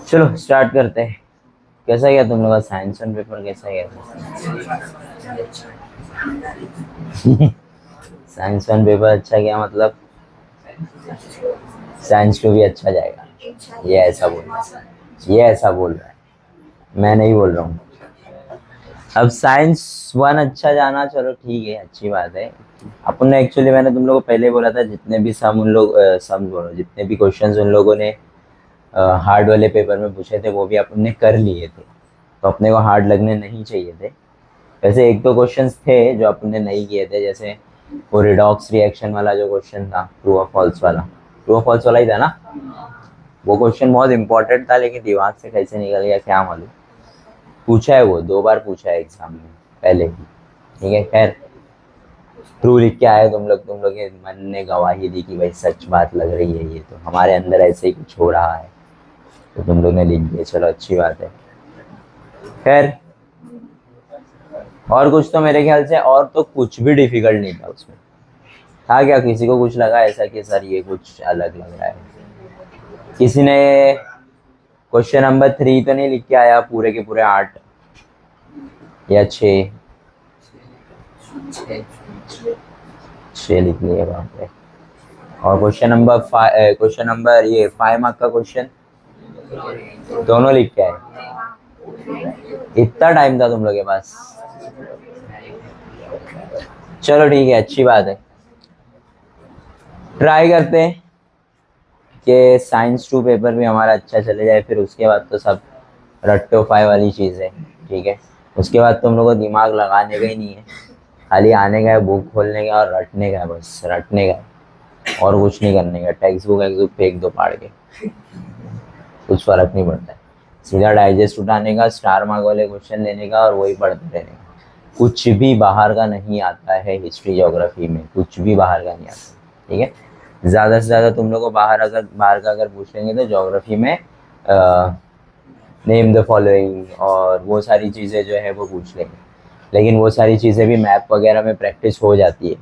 चलो स्टार्ट करते हैं। कैसा गया तुम लोग का साइंस वन पेपर? कैसा गया? साइंस वन पेपर अच्छा गया मतलब साइंस टू भी अच्छा जाएगा, ये ऐसा बोल रहा है। ये ऐसा बोल रहा है, मैं नहीं बोल रहा हूँ। अब साइंस वन अच्छा जाना, चलो ठीक है, अच्छी बात है। अपन ने एक्चुअली, मैंने तुम लोगों को पहले बोला था, जितने भी सम उन लोग सम बोलो, जितने भी क्वेश्चंस उन लोगों ने हार्ड वाले पेपर में पूछे थे वो भी अपन ने कर लिए थे, तो अपने को हार्ड लगने नहीं चाहिए थे। वैसे एक दो क्वेश्चंस थे जो अपन ने नहीं किए थे, जैसे वो रिडॉक्स रिएक्शन वाला जो क्वेश्चन था, ट्रू और फॉल्स वाला, ट्रू और फॉल्स वाला ही था ना। वो क्वेश्चन बहुत इंपॉर्टेंट था, लेकिन दिमाग से कैसे निकल गया क्या मालूम। पूछा है वो, 2 बार पूछा है एग्जाम में पहले ही। ठीक है, खैर ट्रू लिख के आए तुम लोग के मन ने गवाही दी कि भाई सच बात लग रही है, ये तो हमारे अंदर ऐसे ही कुछ हो रहा है, तो तुम लोग ने लिख दिया, चलो अच्छी बात है। खैर, और कुछ तो मेरे ख्याल से और तो कुछ भी डिफिकल्ट नहीं था उसमें। था क्या, किसी को कुछ लगा ऐसा कि सर ये कुछ अलग लग रहा है? किसी ने क्वेश्चन नंबर 3 तो नहीं लिख के आया पूरे के पूरे 8 या 6? 6 लिख लिए वहां पे। और क्वेश्चन नंबर 5, क्वेश्चन नंबर ये 5 मार्क का क्वेश्चन दोनों लिख के आए। इतना टाइम था तुम लोग के पास? चलो ठीक है, अच्छी बात है। ट्राई करते हैं कि साइंस टू पेपर भी हमारा अच्छा चले जाए, फिर उसके बाद तो सब रट्टो फाई वाली चीज़ है। ठीक है, उसके बाद तुम लोगों को दिमाग लगाने का ही नहीं है, खाली आने का है, बुक खोलने का और रटने का है, बस रटने का है और कुछ नहीं करने का। टेक्स्ट बुक एक फेंक दो पाड़ के, कुछ फर्क नहीं पड़ता है। सीधा डाइजेस्ट उठाने का, स्टार मार्क वाले क्वेश्चन लेने का और वही पढ़ते रहने का। कुछ भी बाहर का नहीं आता है हिस्ट्री ज्योग्राफी में, कुछ भी बाहर का नहीं आता। ठीक है, ज़्यादा से ज़्यादा तुम लोग को बाहर का अगर पूछ लेंगे तो ज्योग्राफी में नेम द फॉलोइंग और वो सारी चीज़ें जो है वो पूछ लेंगे, लेकिन वो सारी चीज़ें भी मैप वगैरह में प्रैक्टिस हो जाती है।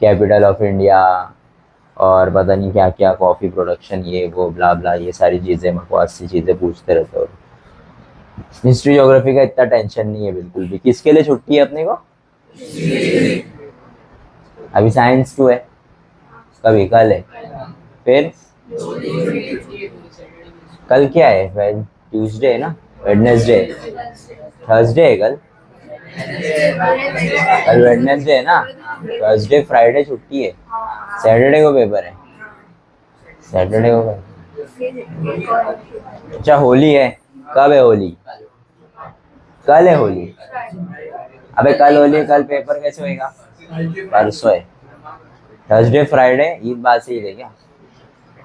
कैपिटल ऑफ इंडिया और पता नहीं क्या क्या, कॉफ़ी प्रोडक्शन, ये वो ब्ला ब्ला, ये सारी चीज़ें बकवास सी चीज़ें पूछते रहते हो। हिस्ट्री ज्योग्राफी का इतना टेंशन नहीं है बिल्कुल भी। किसके लिए छुट्टी है अपने को? अभी साइंस टू है, कभी कल है, फिर कल क्या है? ट्यूसडे है ना, वेडनेसडे, थर्सडे है कल। कल वेडनेसडे है ना, थर्सडे फ्राइडे छुट्टी है, सैटरडे को पेपर है। सैटरडे को अच्छा होली है। कब है होली? कल है होली। अबे कल होली है, कल पेपर कैसे होएगा? परसों है। थर्सडे फ्राइडे ईद बात से ही है क्या?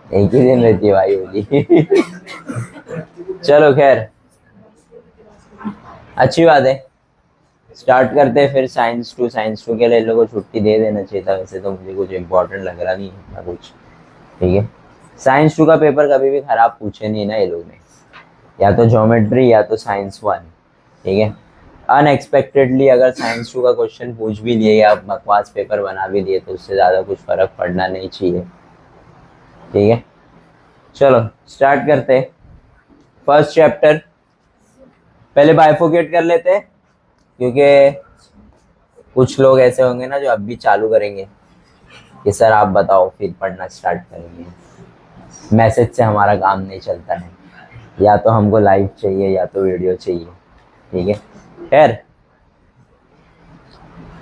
एक ही दिन रहती है भाई होली। चलो खैर, अच्छी बात है। स्टार्ट करते हैं फिर साइंस टू के लिए लोगों को छुट्टी दे देना चाहिए था, वैसे तो मुझे कुछ इम्पोर्टेंट लग रहा नहीं है ना कुछ। ठीक है, साइंस टू का पेपर कभी भी खराब पूछे नहीं ना ये लोग ने, या तो ज्योमेट्री या तो साइंस वन। ठीक है, अनएक्सपेक्टेडली अगर साइंस टू का क्वेश्चन पूछ भी लिए या बकवास पेपर बना भी लिए तो उससे ज़्यादा कुछ फर्क पड़ना नहीं चाहिए। ठीक है, चलो स्टार्ट करते हैं। फर्स्ट चैप्टर पहले बाइफोकेट कर लेते हैं, क्योंकि कुछ लोग ऐसे होंगे ना जो अब भी चालू करेंगे कि सर आप बताओ, फिर पढ़ना स्टार्ट करेंगे। मैसेज से हमारा काम नहीं चलता है, या तो हमको लाइव चाहिए या तो वीडियो चाहिए। ठीक है, खैर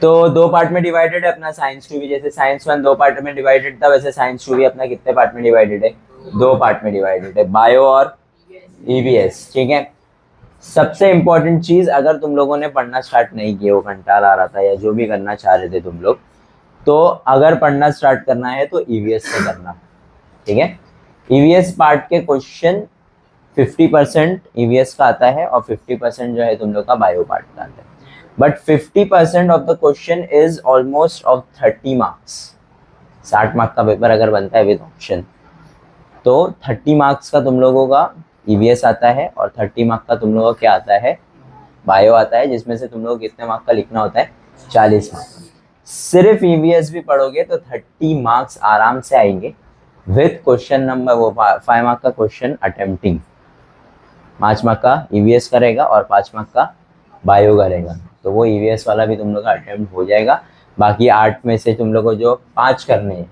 तो 2 पार्ट में डिवाइडेड है अपना साइंस टू भी। जैसे साइंस वन 2 पार्ट में डिवाइडेड था, वैसे साइंस टू भी अपना कितने पार्ट में डिवाइडेड है? 2 पार्ट में डिवाइडेड है, बायो और ईवीएस। ठीक है, सबसे इम्पोर्टेंट चीज, अगर तुम लोगों ने पढ़ना स्टार्ट नहीं किया, वो कंटाल आ रहा था या जो भी करना चाह रहे थे तुम लोग, तो अगर पढ़ना स्टार्ट करना है तो ईवीएस से करना। ठीक है, ईवीएस पार्ट के क्वेश्चन 50% ईवीएस का आता है और 50% जो है तुम लोग का बायो पार्ट का आता है। But 50% of the question is almost of 30 marks. 60 mark का पेपर अगर बनता है विद ऑप्शन, तो 30 मार्क्स का तुम लोगों का ईवीएस आता है और 30 मार्क का तुम लोगों का क्या आता है? बायो आता है, जिसमें से तुम लोग कितने मार्क का लिखना होता है? 40 मार्क। सिर्फ ईवीएस भी पढ़ोगे तो 30 मार्क्स आराम से आएंगे विद क्वेश्चन नंबर, वो 5 मार्क का क्वेश्चन अटेम्प्टिंग। 5 मार्क का ईवीएस करेगा और 5 मार्क का बायो करेगा, तो वो ईवीएस वाला भी तुम लोग का अटेम्प्ट हो जाएगा। बाकी 8 में से तुम लोग को जो 5 करने हैं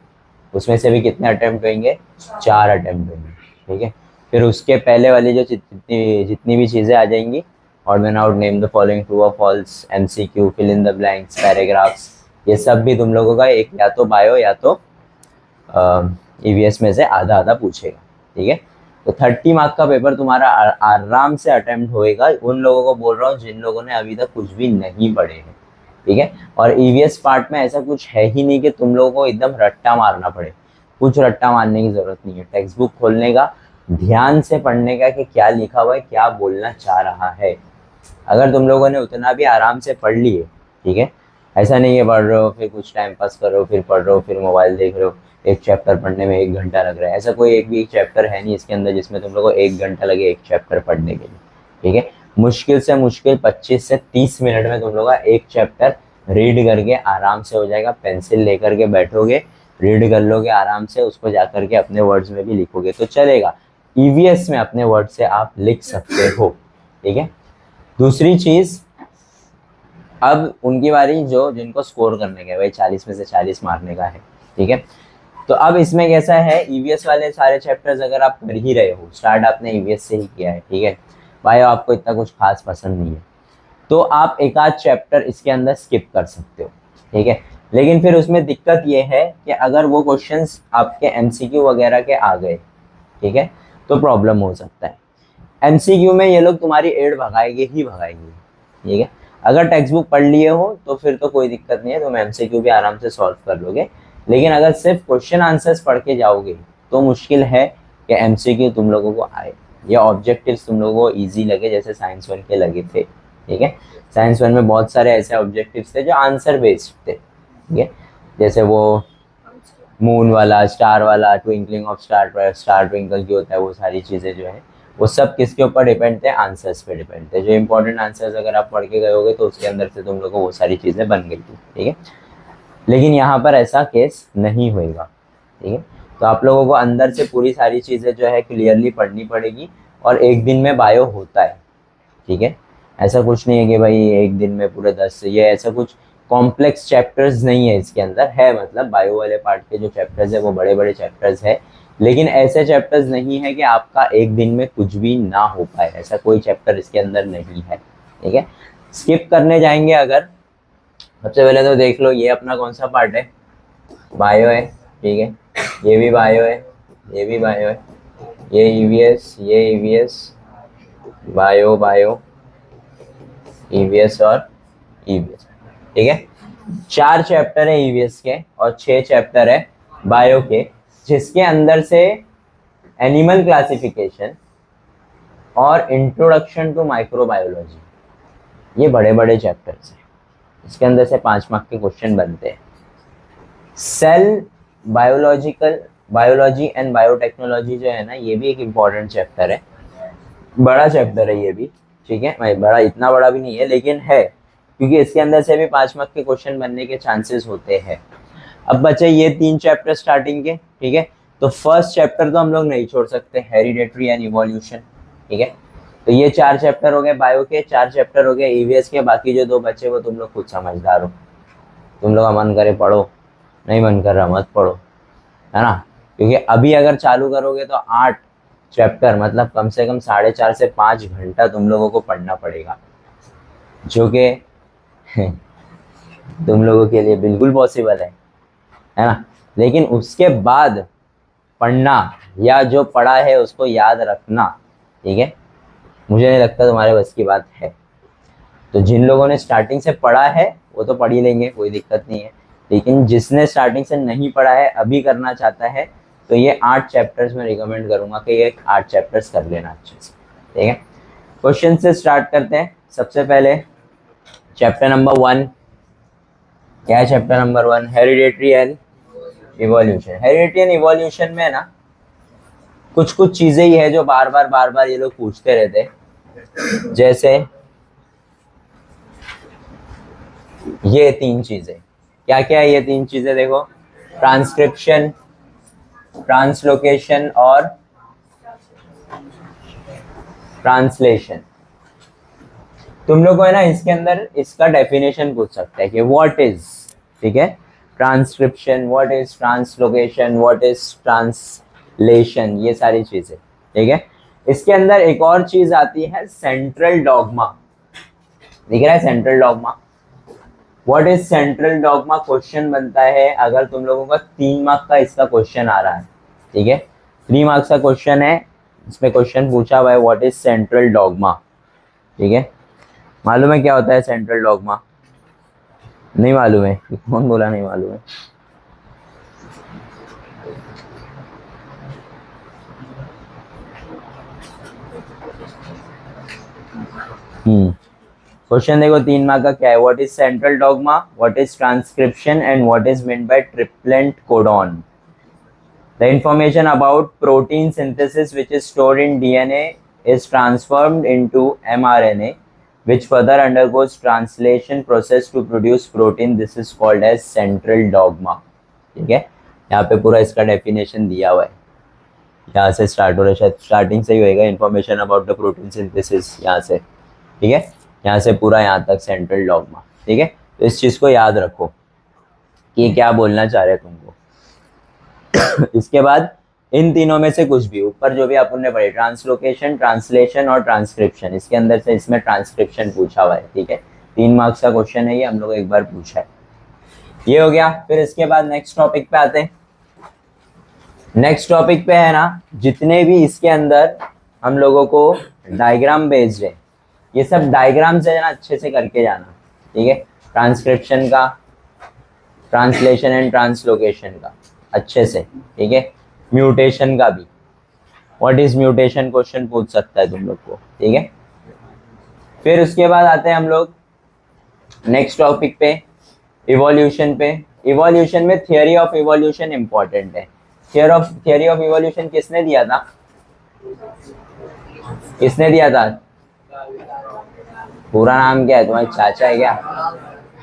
उसमें से भी कितने अटेम्प्ट होंगे, 4 अटेम्प्ट होंगे, ठीक है। फिर उसके पहले वाली जो जितनी जितनी भी चीज़ें आ जाएंगी, odd man out, name the following, true और false, MCQ, fill in the blanks, paragraphs, ये सब भी तुम लोगों का एक या तो बायो या तो ईवीएस में से आधा आधा पूछेगा, ठीक है। तो 30 मार्क का पेपर तुम्हारा आराम से अटेम्प्ट होएगा। उन लोगों को बोल रहा हूँ जिन लोगों ने अभी तक कुछ भी नहीं पढ़े हैं, ठीक है। और ईवीएस पार्ट में ऐसा कुछ है ही नहीं कि तुम लोगों को एकदम रट्टा मारना पड़े, कुछ रट्टा मारने की जरूरत नहीं है। टेक्स्ट बुक खोलने का, ध्यान से पढ़ने का कि क्या लिखा हुआ है, क्या बोलना चाह रहा है। अगर तुम लोगों ने उतना भी आराम से पढ़ लिए, ठीक है, ऐसा नहीं है पढ़ रहे हो फिर कुछ टाइम पास कर रहे हो, फिर पढ़ रहे हो, फिर मोबाइल देख रहे हो, एक चैप्टर पढ़ने में 1 घंटा लग रहा है, ऐसा कोई एक भी एक चैप्टर है नहीं इसके अंदर जिसमें तुम लोग को 1 घंटा लगे एक चैप्टर पढ़ने के लिए, ठीक है। मुश्किल से मुश्किल 25 से 30 मिनट में तुम लोग का एक चैप्टर रीड करके आराम से हो जाएगा। पेंसिल लेकर के बैठोगे, रीड कर लोगे आराम से, उसको जाकर के अपने वर्ड्स में भी लिखोगे तो चलेगा। ईवीएस में अपने वर्ड से आप लिख सकते हो, ठीक है। दूसरी चीज, अब उनकी बारी जो जिनको स्कोर करने का है, भाई 40 में से 40 मारने का है, ठीक है। तो अब इसमें कैसा है, ईवीएस वाले सारे चैप्टर्स अगर आप कर ही रहे हो, स्टार्ट आपने ईवीएस से ही किया है, ठीक है, भाई आपको इतना कुछ खास पसंद नहीं है, तो आप एक आध चैप्टर इसके अंदर स्किप कर सकते हो, ठीक है। लेकिन फिर उसमें दिक्कत ये है कि अगर वो क्वेश्चंस आपके एमसीक्यू वगैरह के आ गए, ठीक है, तो प्रॉब्लम हो सकता है। एमसीक्यू में ये लोग तुम्हारी एड भगाएंगे ही भगाएंगे, ठीक है। अगर टेक्स्ट बुक पढ़ लिए हो तो फिर तो कोई दिक्कत नहीं है, तुम एमसीक्यू भी आराम से सॉल्व कर लोगे। लेकिन अगर सिर्फ क्वेश्चन आंसर्स पढ़ के जाओगे तो मुश्किल है कि एमसीक्यू तुम लोगों को आए या ऑब्जेक्टिव्स तुम लोगों को ईजी लगे जैसे साइंस 1 के लगे थे, ठीक है। साइंस 1 में बहुत सारे ऐसे ऑब्जेक्टिव्स थे जो आंसर बेस्ड थे, ठीक है, जैसे वो मून वाला, स्टार वाला, twinkling of star, star twinkle की होता है, वो सारी चीज़ें जो है वो सब किसके ऊपर डिपेंड थे, आंसर्स पे डिपेंड थे। जो इंपॉर्टेंट आंसर्स अगर आप पढ़ के गए होगे तो उसके अंदर से तुम लोग को वो सारी चीज़ें बन गई थी, ठीक है। लेकिन यहाँ पर ऐसा केस नहीं होएगा, ठीक है। तो आप लोगों को अंदर से पूरी सारी चीज़ें जो है क्लियरली पढ़नी पड़ेगी और एक दिन में बायो होता है, ठीक है। ऐसा कुछ नहीं है कि भाई एक दिन में पूरे 10 ये ऐसा कुछ कॉम्प्लेक्स चैप्टर्स नहीं है इसके अंदर, है मतलब बायो वाले पार्ट के जो चैप्टर्स है वो बड़े बड़े चैप्टर्स है, लेकिन ऐसे चैप्टर्स नहीं है कि आपका एक दिन में कुछ भी ना हो पाए, ऐसा कोई चैप्टर इसके अंदर नहीं है, ठीक है। स्किप करने जाएंगे अगर, सबसे पहले तो देख लो ये अपना कौन सा पार्ट है, बायो है, ठीक है, ये भी बायो है, ये भी बायो है, ये ईवीएस, ये ईवीएस, बायो बायो, ईवीएस और ईवीएस, ठीक है। 4 चैप्टर है ईवीएस के और 6 चैप्टर है बायो के, जिसके अंदर से एनिमल क्लासिफिकेशन और इंट्रोडक्शन टू माइक्रोबायोलॉजी ये बड़े बड़े चैप्टर्स हैं, इसके अंदर से 5 मार्क के क्वेश्चन बनते हैं। सेल बायोलॉजी एंड बायोटेक्नोलॉजी जो है ना, ये भी एक इम्पॉर्टेंट चैप्टर है, बड़ा चैप्टर है ये भी, ठीक है। भाई बड़ा इतना बड़ा भी नहीं है लेकिन है, क्योंकि इसके अंदर से भी 5 मार्क के क्वेश्चन बनने के चांसेस होते हैं। अब बचे ये 3 चैप्टर स्टार्टिंग के, ठीक है। तो फर्स्ट चैप्टर तो हम लोग नहीं छोड़ सकते, हेरिडेटरी एंड इवोल्यूशन, ठीक है। तो ये 4 चैप्टर हो गए बायो के, 4 चैप्टर हो गए ईवीएस के, बाकी जो 2 बचे वो तुम लोग खुद समझदार हो, तुम लोग का मन करे पढ़ो, नहीं मन कर रहा मत पढ़ो, है ना। क्योंकि अभी अगर चालू करोगे तो 8 चैप्टर मतलब कम से कम 4.5 से 5 घंटा तुम लोगों को पढ़ना पड़ेगा, जो कि तुम लोगों के लिए बिल्कुल पॉसिबल है ना। लेकिन उसके बाद पढ़ना या जो पढ़ा है उसको याद रखना, ठीक है, मुझे नहीं लगता तुम्हारे बस की बात है। तो जिन लोगों ने स्टार्टिंग से पढ़ा है वो तो पढ़ ही लेंगे, कोई दिक्कत नहीं है, लेकिन जिसने स्टार्टिंग से नहीं पढ़ा है अभी करना चाहता है तो ये 8 चैप्टर्स में रिकमेंड करूंगा कि ये 8 चैप्टर्स कर लेना अच्छे से, ठीक है। क्वेश्चन से स्टार्ट करते हैं। सबसे पहले चैप्टर नंबर 1, क्या है chapter number 1, hereditary and evolution. Heredity and evolution में ना कुछ कुछ चीजें ही है जो बार बार ये लोग पूछते रहते हैं, जैसे ये 3 चीजें, क्या क्या है ये 3 चीजें, देखो, ट्रांसक्रिप्शन, ट्रांसलोकेशन और ट्रांसलेशन। तुम लोग को है ना इसके अंदर इसका डेफिनेशन पूछ सकता है कि व्हाट इज, ठीक है, transcription, what is translocation, what is translation, ये सारी चीजें, ठीक है। इसके अंदर एक और चीज आती है सेंट्रल डॉगमा, दिख रहा है central dogma. What is central dogma question बनता है अगर तुम लोगों का 3 मार्क का इसका क्वेश्चन आ रहा है, ठीक है, 3 मार्क्स का क्वेश्चन है, इसमें क्वेश्चन पूछा हुआ है व्हाट इज सेंट्रल डॉगमा, ठीक है। मालूम है क्या होता है सेंट्रल डॉगमा? नहीं मालूम है? कौन बोला नहीं मालूम है? क्वेश्चन देखो 3 मार्क का क्या है, what is central dogma, what is transcription and what is mean by triplet codon. The information about protein synthesis which is stored in DNA is transformed into mRNA which further undergoes translation process to produce protein. This is called as central dogma, ठीक है। यहाँ पे पूरा इसका definition दिया हुआ है, यहाँ से स्टार्ट हो रहा है, शायद स्टार्टिंग से ही होएगा, information about the protein synthesis यहाँ से, ठीक है, यहाँ से पूरा यहाँ तक सेंट्रल डॉगमा, ठीक है। तो इस चीज़ को याद रखो कि क्या बोलना चाह रहे तुमको। इसके बाद इन तीनों में से कुछ भी, ऊपर जो भी अपन ने पढ़े ट्रांसलोकेशन, ट्रांसलेशन और ट्रांसक्रिप्शन, इसके अंदर से इसमें ट्रांसक्रिप्शन पूछा हुआ है, ठीक है, 3 मार्क्स का क्वेश्चन है ये, हम लोग एक बार पूछा है, ये हो गया। फिर इसके बाद नेक्स्ट टॉपिक पे आते हैं। नेक्स्ट टॉपिक पे है ना जितने भी इसके अंदर हम लोगों को डायग्राम बेस्ड है, ये सब डायग्राम से ना अच्छे से करके जाना, ठीक है, ट्रांसक्रिप्शन का, ट्रांसलेशन एंड ट्रांसलोकेशन का अच्छे से, ठीक है, म्यूटेशन का भी, व्हाट इज म्यूटेशन क्वेश्चन पूछ सकता है तुम लोग को, ठीक है। फिर उसके बाद आते हैं हम लोग नेक्स्ट टॉपिक पे, इवोल्यूशन पे। इवोल्यूशन में थियोरी ऑफ इवोल्यूशन इंपॉर्टेंट है। थियोरी ऑफ इवोल्यूशन किसने दिया था? किसने दिया था? पूरा नाम क्या है तुम्हारे चाचा है क्या?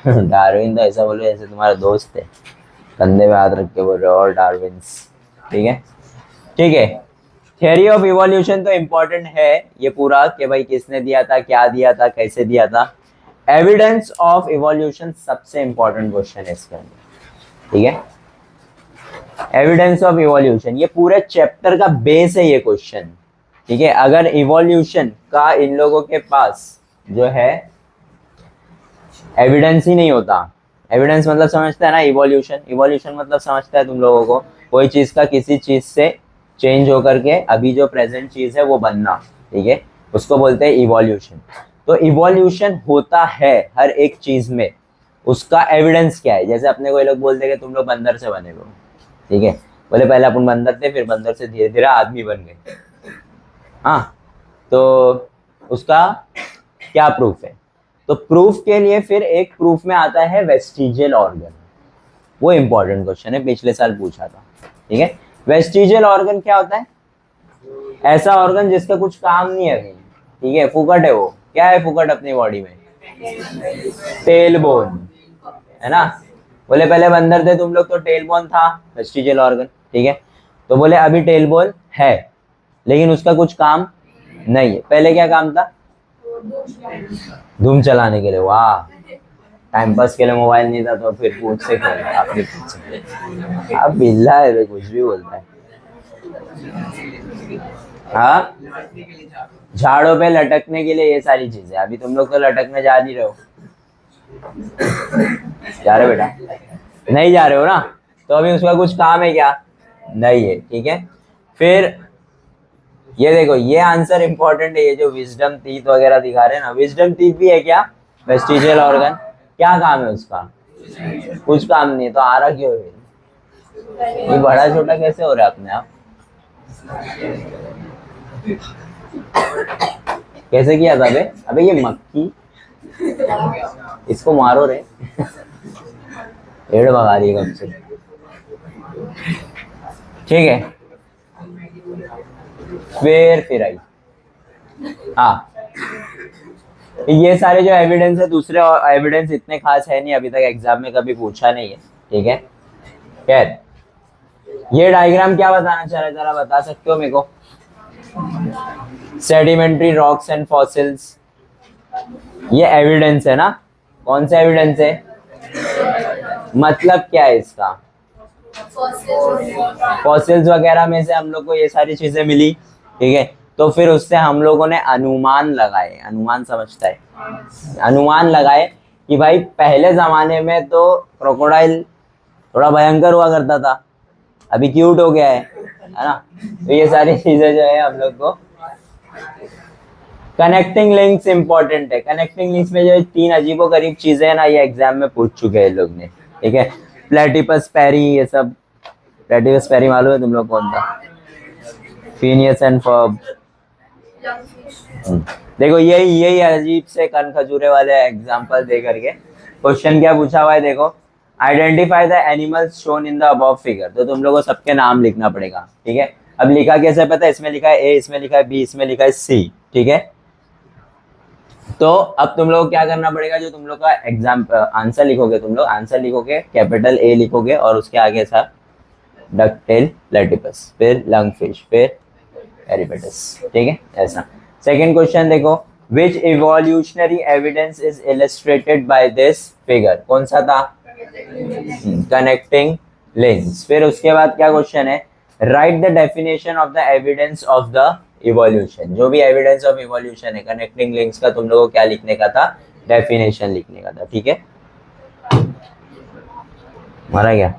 डार्विन, तो ऐसा बोलो जैसे तुम्हारा दोस्त है, कंधे पे हाथ रख के बोल रहे हो, और डार्विन्स, ठीक है, ठीक है। थियोरी ऑफ इवोल्यूशन तो इम्पोर्टेंट है ये पूरा कि भाई किसने दिया था, क्या दिया था, कैसे दिया था। एविडेंस ऑफ इवोल्यूशन सबसे इंपॉर्टेंट क्वेश्चन है इसके अंदर, ठीक है। एविडेंस ऑफ इवोल्यूशन ये पूरे चैप्टर का बेस है ये क्वेश्चन, ठीक है। अगर इवोल्यूशन का इन लोगों के पास जो है एविडेंस ही नहीं होता, एविडेंस मतलब समझता है ना, इवोल्यूशन, इवोल्यूशन मतलब समझता है तुम लोगों को कोई चीज का किसी चीज से चेंज होकर के अभी जो प्रेजेंट चीज है वो बनना, ठीक है, उसको बोलते हैं इवोल्यूशन। तो इवोल्यूशन होता है हर एक चीज में, उसका एविडेंस क्या है? जैसे अपने को ये लोग बोलते हैं कि तुम लोग बंदर से बने हो, ठीक है, बोले पहले अपन बंदर थे, फिर बंदर से धीरे धीरे आदमी बन गए, हाँ, तो उसका क्या प्रूफ है? तो प्रूफ के लिए फिर एक प्रूफ में आता है वेस्टिजियल ऑर्गन, वो इंपॉर्टेंट क्वेश्चन है, पिछले साल पूछा था, ठीक है। वेस्टिजियल ऑर्गन क्या होता है? ऐसा ऑर्गन जिसका कुछ काम नहीं है, ठीक है, फुकट है वो। क्या है फुकट अपनी बॉडी में? टेल बोन, है ना। बोले पहले बंदर थे तुम लोग तो टेल बोन था, वेस्टिजियल ऑर्गन, ठीक है। तो बोले अभी टेल बोन है लेकिन उसका कुछ काम नहीं है। पहले क्या काम था? धूम चलाने के लिए, वाह, टाइम पास के लिए मोबाइल नहीं था तो फिर पूछ से खेल, आपने पूछ से, अब बिल्ला है रे, कुछ भी बोलता है। हाँ, झाड़ों पे लटकने के लिए ये सारी चीजें। अभी तुम लोग तो लटकने जा नहीं रहे हो, जा रहे हो बेटा? नहीं जा रहे हो ना, तो अभी उसका कुछ काम है क्या? नहीं है, ठीक है। फिर ये देखो, ये आंसर इंपॉर्टेंट है, ये जो विजडम टीथ वगैरह दिखा रहे हैं ना, विजडम टीथ भी है क्या वेस्टिजियल ऑर्गन? क्या काम है उसका? कुछ काम नहीं है, तो आ रहा क्यों है? ये बड़ा छोटा कैसे हो रहा है अपने आप? कैसे किया था बे? अबे ये मक्खी, इसको मारो रे। पेड़ भगा रही है कब से, ठीक है। फिर आई, हाँ, ये सारे जो एविडेंस है, दूसरे एविडेंस इतने खास है नहीं, अभी तक एग्जाम में कभी पूछा नहीं है, ठीक है। खैर, ये डायग्राम क्या बताना चाह रहे, जरा बता सकते हो मेरे को? सेडिमेंट्री रॉक्स एंड फॉसिल्स, ये एविडेंस है ना। कौन सा एविडेंस है? मतलब क्या है इसका? फॉसिल्स वगैरह में से हम लोग को ये सारी चीजें मिली, ठीक है। तो फिर उससे हम लोगों ने अनुमान लगाए, अनुमान समझता है, अनुमान लगाए कि भाई पहले जमाने में तो क्रोकोडाइल थोड़ा भयंकर हुआ करता था, अभी क्यूट हो गया है ना। तो ये सारी चीजें जो है हम लोग को, कनेक्टिंग लिंक्स इंपॉर्टेंट है। कनेक्टिंग लिंक्स में जो 3 अजीबोगरीब चीजें हैं ना, ये एग्जाम में पूछ चुके हैं लोग ने, ठीक है। प्लेटिपस पेरी, ये सब। प्लेटिपस पेरी मालूम है तुम लोग कौन था? Phineas and Ferb. देखो यही अजीब से कन खजूरे वाले एग्जांपल दे करके क्वेश्चन क्या पूछा हुआ है, देखो। Identify the animals shown in the above figure. तो तुम लोगों को सबके नाम लिखना पड़ेगा, ठीक है। अब लिखा कैसे पता है? इसमें लिखा है ए, इसमें लिखा है बी, इसमें लिखा है सी, ठीक है। तो अब तुम लोग क्या करना पड़ेगा, जो तुम लोग का एग्जाम आंसर लिखोगे, तुम लोग आंसर लिखोगे, कैपिटल ए लिखोगे और उसके आगे सर डकटेल प्लेटिपस, फिर लंगफिश, फिर एरिपेटस, ठीक है, ऐसा। सेकंड क्वेश्चन देखो, which evolutionary evidence is illustrated by this figure? कौन सा था? Connecting links. फिर उसके बाद क्या क्वेश्चन है, write the definition of the evidence of the evolution. जो भी एविडेंस ऑफ इवोल्यूशन है, कनेक्टिंग लिंक्स का तुम लोगों को क्या लिखने का था? डेफिनेशन लिखने का था, ठीक है। मारा गया,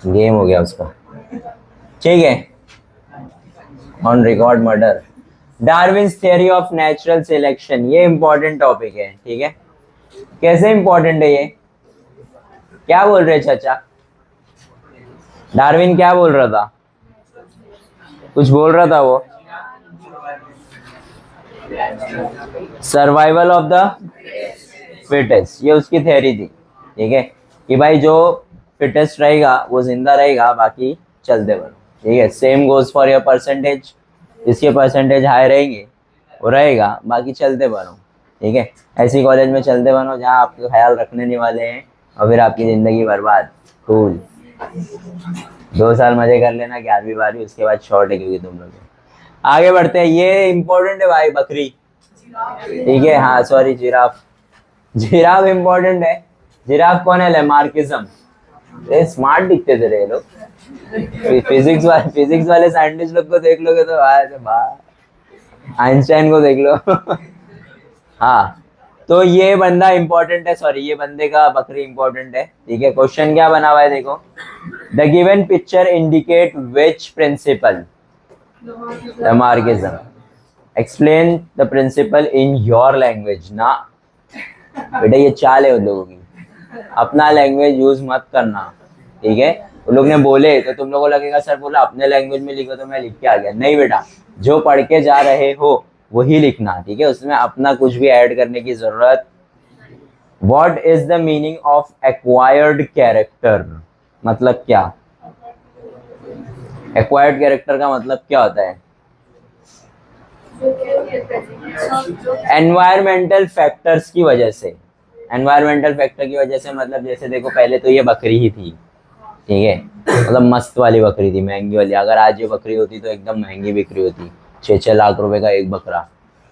गेम हो गया उसका, ठीक है। On record murder. Darwin's theory of natural selection, ये इंपॉर्टेंट टॉपिक है, ठीक है। कैसे इंपॉर्टेंट है ये? क्या बोल रहे चाचा? डार्विन क्या बोल रहा था? कुछ बोल रहा था वो, सर्वाइवल ऑफ द फिटेस्ट, ये उसकी थ्योरी थी, ठीक है। कि भाई जो फिटेस्ट रहेगा वो जिंदा रहेगा, बाकी चलते बनो, ठीक है। Same goes for your percentage, जिसके परसेंटेज हाई रहेंगे वो रहेगा, बाकी चलते बनो, ठीक है। ऐसी कॉलेज में चलते बनो जहाँ आपको ख्याल रखने नहीं वाले हैं, और फिर आपकी ज़िंदगी बर्बाद। कूल 2 साल मजे कर लेना 11वीं 12वीं, उसके बाद शॉर्ट है क्योंकि तुम लोग। आगे बढ़ते हैं, ये इंपॉर्टेंट है भाई, बकरी, ठीक है। हाँ सॉरी, जिराफ। जिराफ इंपॉर्टेंट है। जिराफ कौन है? लेमार्किज्म। ये स्मार्ट दिखते थे रे लोग। फिजिक्स वाले साइंटिस्ट लोग को देख लोगे तो आइंस्टाइन को देख लो। हाँ, तो ये बंदा इंपॉर्टेंट है, सॉरी ये बंदे का बकरी इंपॉर्टेंट है, ठीक है। क्वेश्चन क्या बना हुआ है देखो, the given picture indicate which principle? Lamarckism. Explain the principle in your language. ना बेटा, ये चाल है उन लोगों की, अपना लैंग्वेज यूज मत करना, ठीक है। उन लोग ने बोले तो तुम लोगों को लगेगा सर बोला अपने लैंग्वेज में लिखो तो मैं लिख के आ गया। नहीं बेटा, जो पढ़ के जा रहे हो वही लिखना, ठीक है। उसमें अपना कुछ भी ऐड करने की जरूरत। What is the meaning of acquired character? मतलब क्या? एक्वायर्ड कैरेक्टर का मतलब क्या होता है? एनवायरमेंटल फैक्टर्स की वजह से। एनवायरमेंटल फैक्टर की वजह से मतलब जैसे देखो, पहले तो ये बकरी ही थी, ठीक है। मतलब मस्त वाली बकरी थी, महंगी वाली। अगर आज ये बकरी होती तो एकदम महंगी बिक्री होती, 6-6 लाख रुपए का एक बकरा,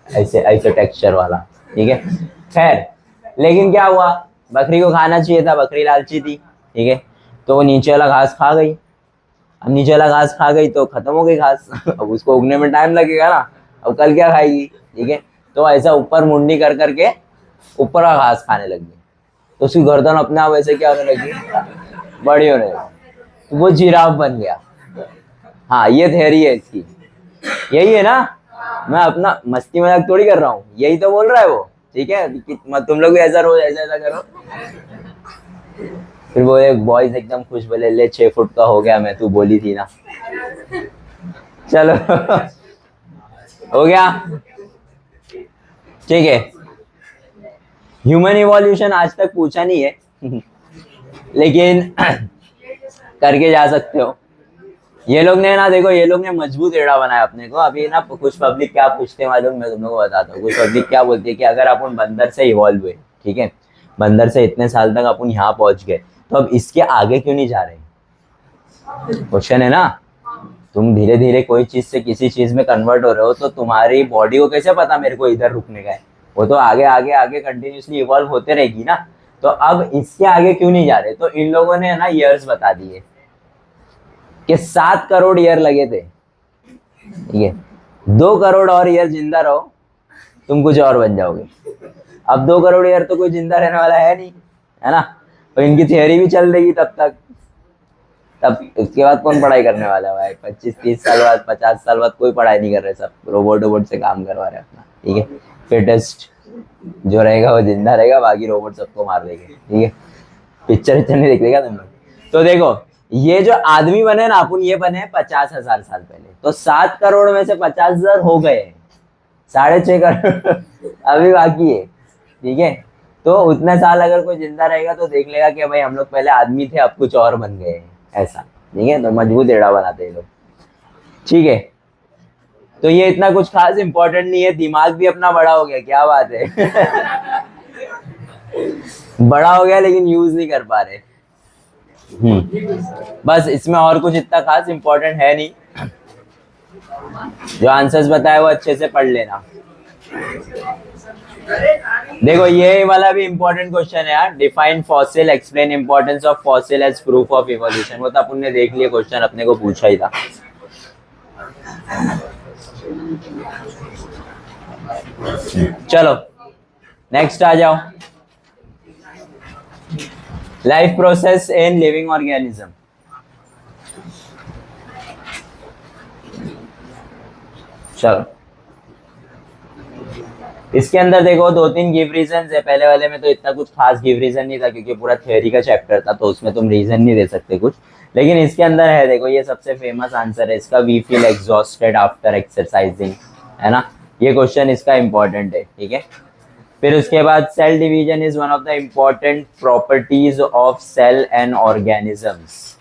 ऐसे ऐसे टेक्सचर वाला, ठीक है। खैर, लेकिन क्या हुआ, बकरी को खाना चाहिए था, बकरी लालची थी, ठीक है। तो वो नीचे वाला घास खा गई। अब नीचे वाला घास खा गई तो खत्म हो गई घास। अब उसको उगने में टाइम लगेगा ना, अब कल क्या खाएगी, ठीक है। तो ऐसा ऊपर मुंडी कर करके ऊपर का घास खाने लगी, तो उसकी गर्दन अपने आप ऐसे क्या होने लगी, बड़ी होने लगी, तो वो जिराफ बन गया। हाँ, ये थ्योरी है इसकी, यही है ना। मैं अपना मस्ती मजाक थोड़ी कर रहा हूँ, यही तो बोल रहा है वो, ठीक है। तुम लोग भी ऐसा रोज ऐसा ऐसा करो। फिर वो एक बॉयज एकदम खुश, बोले ले 6 फुट का हो गया मैं, तू बोली थी ना। चलो हो गया, ठीक है। ह्यूमन इवोल्यूशन आज तक पूछा नहीं है, लेकिन करके जा सकते हो। ये लोग ने ना, देखो ये लोग ने मजबूत एड़ा बनाया अपने को। अभी ना कुछ पब्लिक क्या पूछते हैं मालूम, मैं तुम लोगों को बताता हूँ। कुछ पब्लिक क्या बोलती है कि अगर अपन बंदर से इवॉल्व हुए, ठीक है, बंदर से इतने साल तक अपन यहाँ पहुंच गए, तो अब इसके आगे क्यों नहीं जा रहे? क्वेश्चन है ना। तुम धीरे धीरे कोई चीज से किसी चीज में कन्वर्ट हो रहे हो, तो तुम्हारी बॉडी को कैसे पता मेरे को इधर रुकने का है? वो तो आगे आगे आगे कंटिन्यूसली इवॉल्व होते रहेगी ना। तो अब इसके आगे क्यों नहीं जा रहे? तो इन लोगों ने ना ईयर्स बता दिए कि 7 करोड़ ईयर लगे थे। ठीक है, 2 करोड़ और ईयर जिंदा रहो, तुम कुछ और बन जाओगे। अब 2 करोड़ ईयर तो कोई जिंदा रहने वाला है नहीं, है ना? तो इनकी थियोरी भी चल रही तब तक। तब उसके बाद कौन पढ़ाई करने वाला है भाई? 25-30 साल बाद, 50 साल बाद कोई पढ़ाई नहीं कर रहे, सब रोबोट से काम करवा रहे अपना। ठीक है, फिटेस्ट जो रहेगा वो जिंदा रहेगा, बाकी रोबोट सबको मार देंगे। ठीक है, पिक्चर नहीं देख लेगा तुम लोग। तो देखो, ये जो आदमी बने ना, अपन ये बने 50,000 साल पहले, तो 7 करोड़ में से 50,000 हो गए, 6.5 करोड़ अभी बाकी है। ठीक है, तो उतने साल अगर कोई जिंदा रहेगा तो देख लेगा कि भाई हम लोग पहले आदमी थे, अब कुछ और बन गए, ऐसा। ठीक है, तो मजबूत एड़ा बनाते हैं लोग। ठीक है, तो ये इतना कुछ खास इंपॉर्टेंट नहीं है। दिमाग भी अपना बड़ा हो गया, क्या बात है बड़ा हो गया लेकिन यूज नहीं कर पा रहे। बस इसमें और कुछ इतना खास इंपॉर्टेंट है नहीं। जो आंसर्स बताए वो अच्छे से पढ़ लेना। देखो, ये वाला भी इंपॉर्टेंट क्वेश्चन है यार। Define fossil, explain importance of fossil as proof of evolution. वो तो अपन ने देख लिया, क्वेश्चन अपने को पूछा ही था। चलो नेक्स्ट आ जाओ। Life process in living organism. चलो, इसके अंदर देखो 2-3 गिव रीजन है। पहले वाले में तो इतना कुछ खास गिव रीजन नहीं था, क्योंकि पूरा थ्योरी का चैप्टर था, तो उसमें तुम रीजन नहीं दे सकते कुछ। लेकिन इसके अंदर है, देखो ये सबसे फेमस आंसर है इसका, we feel exhausted after exercising, है ना? ये क्वेश्चन इसका इंपॉर्टेंट है। ठीक है, फिर उसके बाद cell division is one of the important properties of cell and organisms.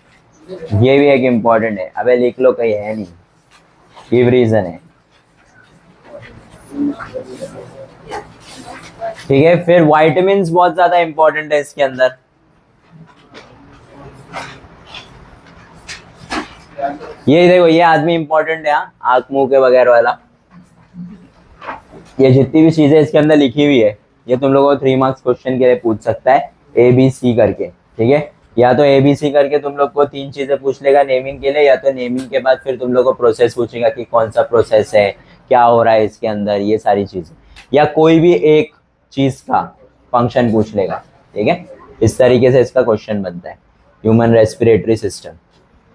ये भी एक इम्पोर्टेंट है। अबे लिख लो, कहीं है नहीं, गिव रीजन है। ठीक है, फिर वाइटामिन्स बहुत ज्यादा इंपॉर्टेंट है इसके अंदर। ये देखो, ये आदमी इंपॉर्टेंट है, आंख मुंह के वगैरह वाला। ये जितनी भी चीजें इसके अंदर लिखी हुई है, ये तुम लोगों को 3 मार्क्स क्वेश्चन के लिए पूछ सकता है, ABC करके। ठीक है, या तो ABC करके तुम लोग को 3 चीजें पूछ लेगा नेमिंग के लिए, या तो नेमिंग के बाद फिर तुम लोग को प्रोसेस पूछेगा कि कौन सा प्रोसेस है, क्या हो रहा है इसके अंदर, ये सारी चीजें, या कोई भी एक चीज का फंक्शन पूछ लेगा। ठीक है, इस तरीके से इसका क्वेश्चन बनता है, ह्यूमन रेस्पिरेटरी सिस्टम।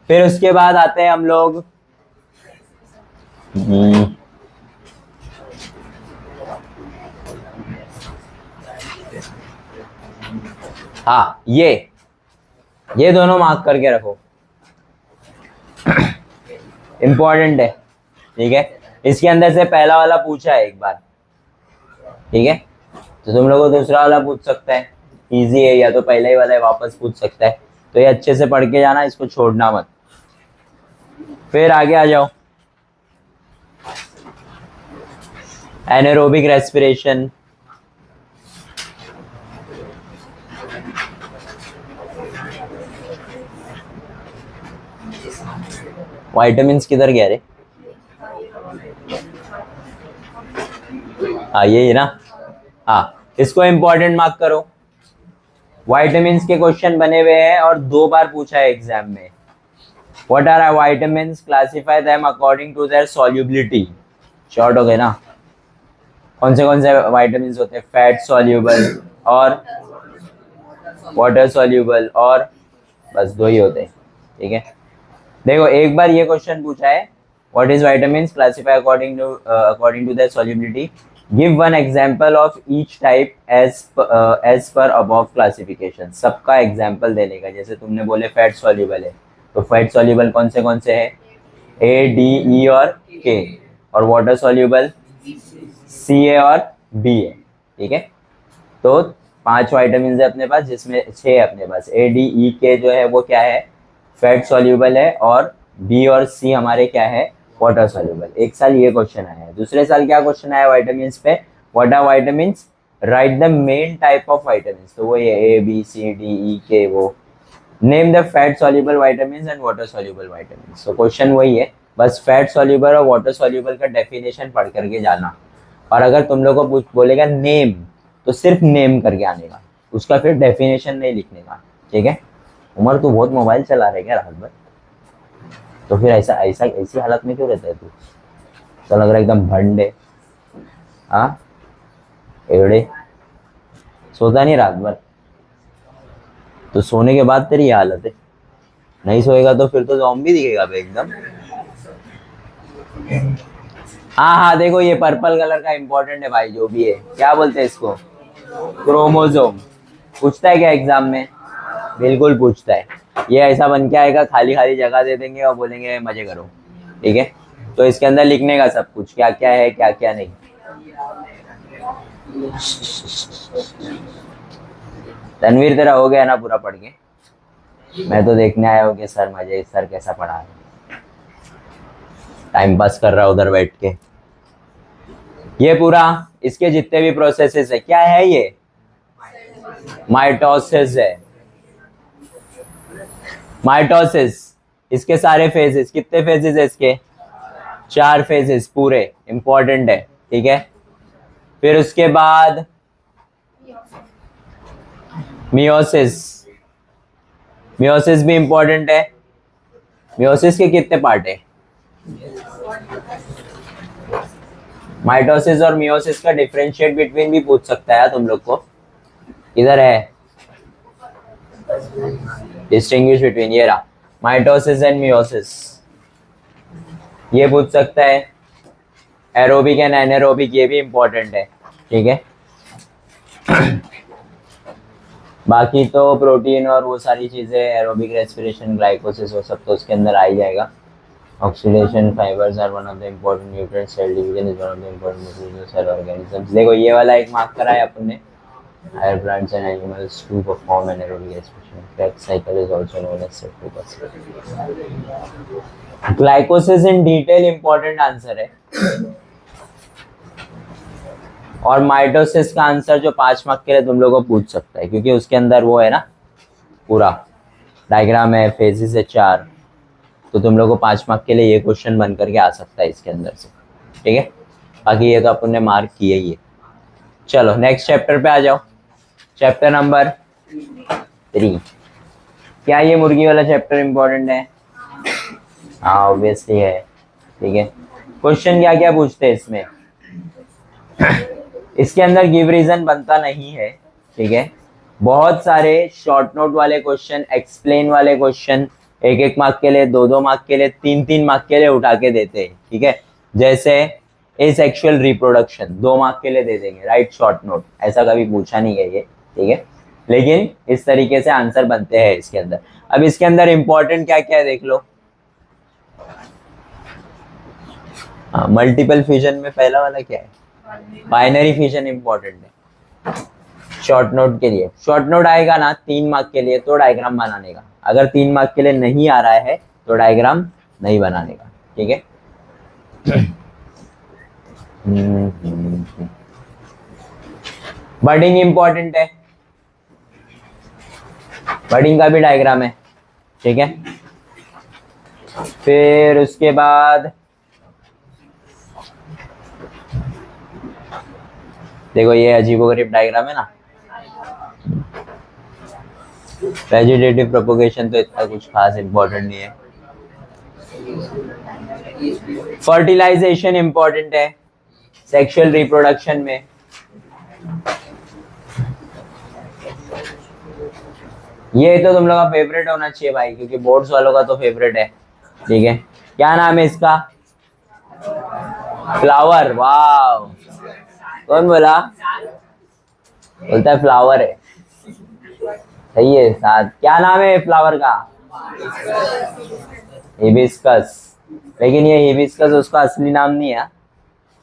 फिर उसके बाद आते हैं हम लोग हाँ, ये दोनों मार्क करके रखो, इंपॉर्टेंट है। ठीक है, इसके अंदर से पहला वाला पूछा है एक बार। ठीक है, तो तुम लोगों को दूसरा वाला पूछ सकता है, इजी है, या तो पहला ही वाला है वापस पूछ सकता है। तो ये अच्छे से पढ़ के जाना, इसको छोड़ना मत। फिर आगे आ जाओ, एनारोबिक रेस्पिरेशन। वाइटामिन्स किधर गया रे? हाँ, यही है ना? हाँ, इसको इंपॉर्टेंट मार्क करो। वाइटामिन्स के क्वेश्चन बने हुए हैं और 2 बार पूछा है एग्जाम में। What are vitamins? Classify them according to their solubility. Short हो गए ना? कौन से वाइटामिन्स होते हैं? फैट सॉल्यूबल और वाटर सॉल्यूबल, और बस 2 ही होते हैं। ठीक है, देखो एक बार ये क्वेश्चन पूछा है, what is vitamins, classify according to their solubility, give one example of each type as per above classification. सबका एग्जांपल देने का, जैसे तुमने बोले फैट सॉल्युबल है, तो फैट सॉल्युबल कौन से है? A, D, E और K। और वाटर सॉल्युबल CA और B है। ठीक है, तो 5 वाइटामिन है अपने पास, जिसमें 6 है अपने पास। A, D, E, K जो है वो क्या है? फैट सॉल्युबल है, और B और C हमारे क्या है? Water soluble. एक साल ये क्वेश्चन आया है। दूसरे साल क्या क्वेश्चन आया वाइटामिन पे? What are vitamins, write the main type of vitamins. तो वो ये A, B, C, D, E, K, वो name the fat soluble vitamins and water soluble vitamins. तो क्वेश्चन वही है, बस फैट सॉल्यूबल और वाटर सॉल्यूबल का डेफिनेशन पढ़ करके जाना। और अगर तुम लोग को बोलेगा नेम, तो सिर्फ नेम करके आने का, उसका फिर डेफिनेशन नहीं लिखने का, ठीक है। उमर तू बहुत मोबाइल चला रहे क्या रात भर? तो फिर ऐसा ऐसा ऐसी हालत में क्यों रहता है तू? तो लग रहा है एकदम भंड है। हाँ एवड़े सोता नहीं रात भर, तो सोने के बाद तेरी ये हालत है। नहीं सोएगा तो फिर तो ज़ॉम्बी दिखेगा बे एकदम। हाँ हाँ देखो ये पर्पल कलर का इंपॉर्टेंट है भाई, जो भी है क्या बोलते हैं इसको, क्रोमोजोम। पूछता है क्या एग्जाम में? बिल्कुल पूछता है। ये ऐसा बन के आएगा, खाली खाली जगह दे देंगे और बोलेंगे मजे करो, ठीक है। तो इसके अंदर लिखने का सब कुछ, क्या क्या है क्या क्या नहीं। तनवीर तेरा हो गया ना पूरा पढ़ के? मैं तो देखने आया हूँ कि सर मजे, सर कैसा पढ़ा है, टाइम पास कर रहा उधर बैठ के। ये पूरा इसके जितने भी प्रोसेसेस है, क्या है ये? माइटोसिस है। माइटोसिस, इसके सारे फेजेस, कितने फेजेस है इसके? 4 फेजेस पूरे, इंपॉर्टेंट है, ठीक है। फिर उसके बाद मियोसिस, मियोसिस भी इंपॉर्टेंट है। मियोसिस के कितने पार्ट है? माइटोसिस और मियोसिस का डिफरेंशिएट बिटवीन भी पूछ सकता है तुम लोग को, इधर है डिस्टिंग्विश बिटवीन, ये रहा माइटोसिस एंड मियोसिस, ये पूछ सकता है। एरोबिक एंड एनारोबिक, ये भी इंपॉर्टेंट है, ठीक है। बाकी तो प्रोटीन और वो सारी चीजें, एरोबिक रेस्पिरेशन, ग्लाइकोसिस, वो सब तो उसके अंदर आ ही जाएगा। Oxidation fibres are one of the important nutrient, cell division is one of the important material cell organisms. देखो ये वाला एक मार्क करा है अपन ने, higher plants and animals to perform anaerobic respiration. Krebs cycle is also known as septic. Glycosis in detail important answer है। और mitosis का आंसर जो 5 मार्क के लिए तुम लोगों को पूछ सकता है, क्योंकि उसके अंदर वो है ना, पूरा डायग्राम है, फेजेस है 4, तो तुम लोगों को 5 मार्क के लिए ये क्वेश्चन बन करके आ सकता है इसके अंदर से, ठीक है। बाकी ये तो अपन ने मार्क किया ही है। चलो नेक्स्ट चैप्टर पे आ जाओ, चैप्टर नंबर 3। क्या ये मुर्गी वाला चैप्टर इंपॉर्टेंट है? हाँ ऑब्वियसली है, ठीक है। क्वेश्चन क्या क्या पूछते हैं इसमें? इसके अंदर गिव रीजन बनता नहीं है, ठीक है। बहुत सारे शॉर्ट नोट वाले क्वेश्चन, एक्सप्लेन वाले क्वेश्चन 1-1 मार्क के लिए, 2-2 मार्क के लिए, 3-3 मार्क के लिए उठा के देते हैं, ठीक है। जैसे एसेक्सुअल रिप्रोडक्शन 2 मार्क के लिए दे देंगे, राइट, शॉर्ट नोट, ऐसा कभी पूछा नहीं है ये, ठीक है। लेकिन इस तरीके से आंसर बनते हैं इसके अंदर। अब इसके अंदर इंपॉर्टेंट क्या क्या है देख लो। मल्टीपल फिजन में पहला वाला क्या है? बाइनरी फिजन इंपॉर्टेंट है शॉर्ट नोट के लिए। शॉर्ट नोट आएगा ना 3 मार्क के लिए तो डायग्राम बनाने का, अगर 3 मार्क के लिए नहीं आ रहा है तो डायग्राम नहीं बनाने का, ठीक है। बर्डिंग इंपॉर्टेंट है, बर्डिंग का भी डायग्राम है, ठीक है। फिर उसके बाद देखो ये अजीबोगरीब डायग्राम है ना। वेजिटेटिव प्रोपोगेशन तो इतना कुछ खास इंपॉर्टेंट नहीं है। फर्टिलाइजेशन इंपॉर्टेंट है सेक्सुअल रिप्रोडक्शन में। ये तो तुम लोग का फेवरेट होना चाहिए भाई, क्योंकि बोर्ड्स वालों का तो फेवरेट है, ठीक है। क्या नाम है इसका? फ्लावर। वाव, कौन बोला? बोलता है फ्लावर है, सही है। साथ क्या नाम है फ्लावर का? हिबिस्कस। लेकिन ये हिबिस्कस उसका असली नाम नहीं है,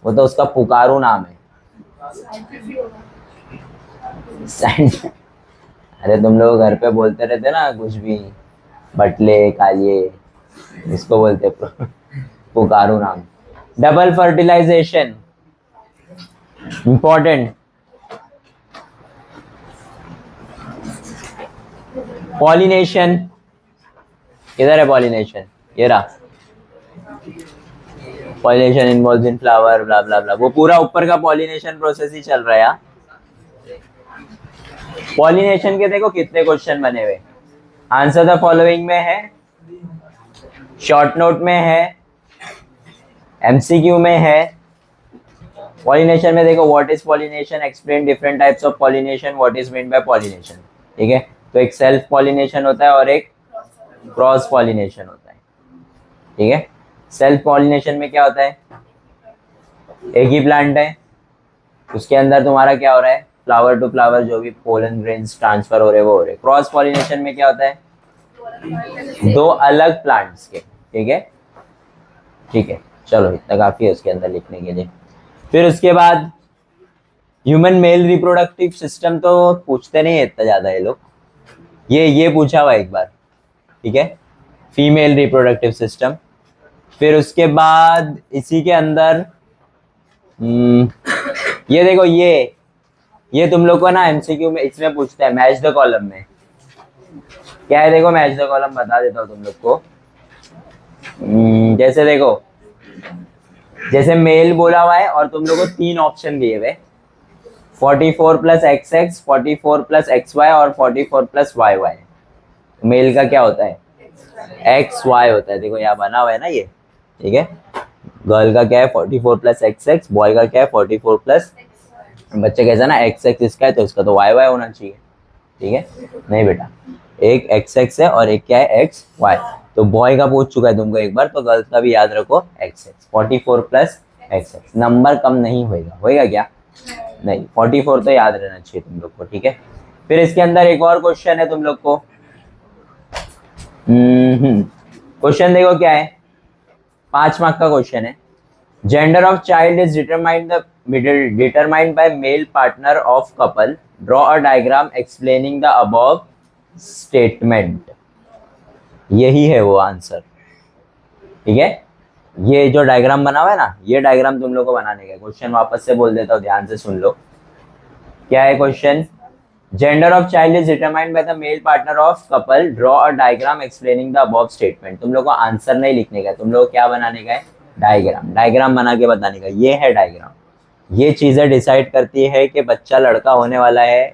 वो तो उसका पुकारू नाम है। अरे तुम लोग घर पे बोलते रहते ना कुछ भी, बटले कालिए, इसको बोलते पुकारू नाम। Double fertilisation important. पॉलिनेशन, किधर है पॉलिनेशन? ये रहा। पॉलिनेशन इन्वॉल्व्स इन फ्लावर ब्ला ब्ला ब्ला, वो पूरा ऊपर का पॉलिनेशन प्रोसेस ही चल रहा है। पॉलिनेशन के देखो कितने क्वेश्चन बने हुए, आंसर द फॉलोइंग में है, शॉर्ट नोट में है, एमसीक्यू में है। पॉलिनेशन में देखो what is pollination, explain different types of pollination, what is mean by pollination. ठीक है, तो एक सेल्फ पॉलिनेशन होता है और एक क्रॉस पॉलिनेशन होता है। ठीक है, सेल्फ पॉलिनेशन में क्या होता है, एक ही प्लांट है, उसके अंदर तुम्हारा क्या हो रहा है, फ्लावर टू फ्लावर जो भी पोलन ग्रेन्स ट्रांसफर हो रहे वो हो रहे। क्रॉस पॉलिनेशन में क्या होता है, दो अलग प्लांट्स के। ठीक है, ठीक है, चलो इतना काफी है उसके अंदर लिखने के लिए। फिर उसके बाद ह्यूमन मेल रिप्रोडक्टिव सिस्टम तो पूछते नहीं है इतना ज्यादा ये लोग, ये पूछा हुआ एक बार। ठीक है, फीमेल रिप्रोडक्टिव सिस्टम। फिर उसके बाद इसी के अंदर ये देखो, ये तुम लोग को ना एमसीक्यू में इसमें पूछता है, मैच द कॉलम में क्या है, देखो मैच द कॉलम बता देता हूँ तुम लोग को। जैसे देखो, जैसे मेल बोला हुआ है और तुम लोग को तीन ऑप्शन दिए हुए, 44 plus x x, 44 plus x y और 44 प्लस वाई वाई। मेल का क्या होता है, एक्स वाई होता है, देखो यहाँ बना हुआ है ना ये। ठीक है, गर्ल का क्या है 44 प्लस एक्स एक्स, बॉय का क्या है 44 प्लस, बच्चे कैसा ना एक्स एक्स इसका है तो इसका तो वाई वाई होना चाहिए। ठीक है, नहीं बेटा, एक एक्स एक्स है और एक क्या है एक्स वाई, तो बॉय का पूछ चुका है तुमको एक बार, तो गर्ल्स का भी याद रखो X x, 44 plus x X. Number कम नहीं होएगा, होएगा क्या, नहीं, 44 तो याद रहना चाहिए तुम लोग को। ठीक है, फिर इसके अंदर एक और क्वेश्चन है तुम लोग को, क्वेश्चन देखो क्या है, 5 मार्क का क्वेश्चन है। Gender of child is determined by male partner of couple, draw a diagram explaining the above statement. यही है वो आंसर। ठीक है, ये जो डायग्राम बना हुआ है ना, ये डायग्राम तुम लोग को बनाने का। क्वेश्चन वापस से बोल देता हूँ, ध्यान से सुन लो। क्या है question, gender of child is determined by the male partner of couple, draw a diagram explaining the above statement. तुम लोग को आंसर नहीं लिखने का, तुम लोग को क्या बनाने का है, डायग्राम। डायग्राम बना के बताने का, ये है डायग्राम। ये चीजें डिसाइड करती है कि बच्चा लड़का होने वाला है,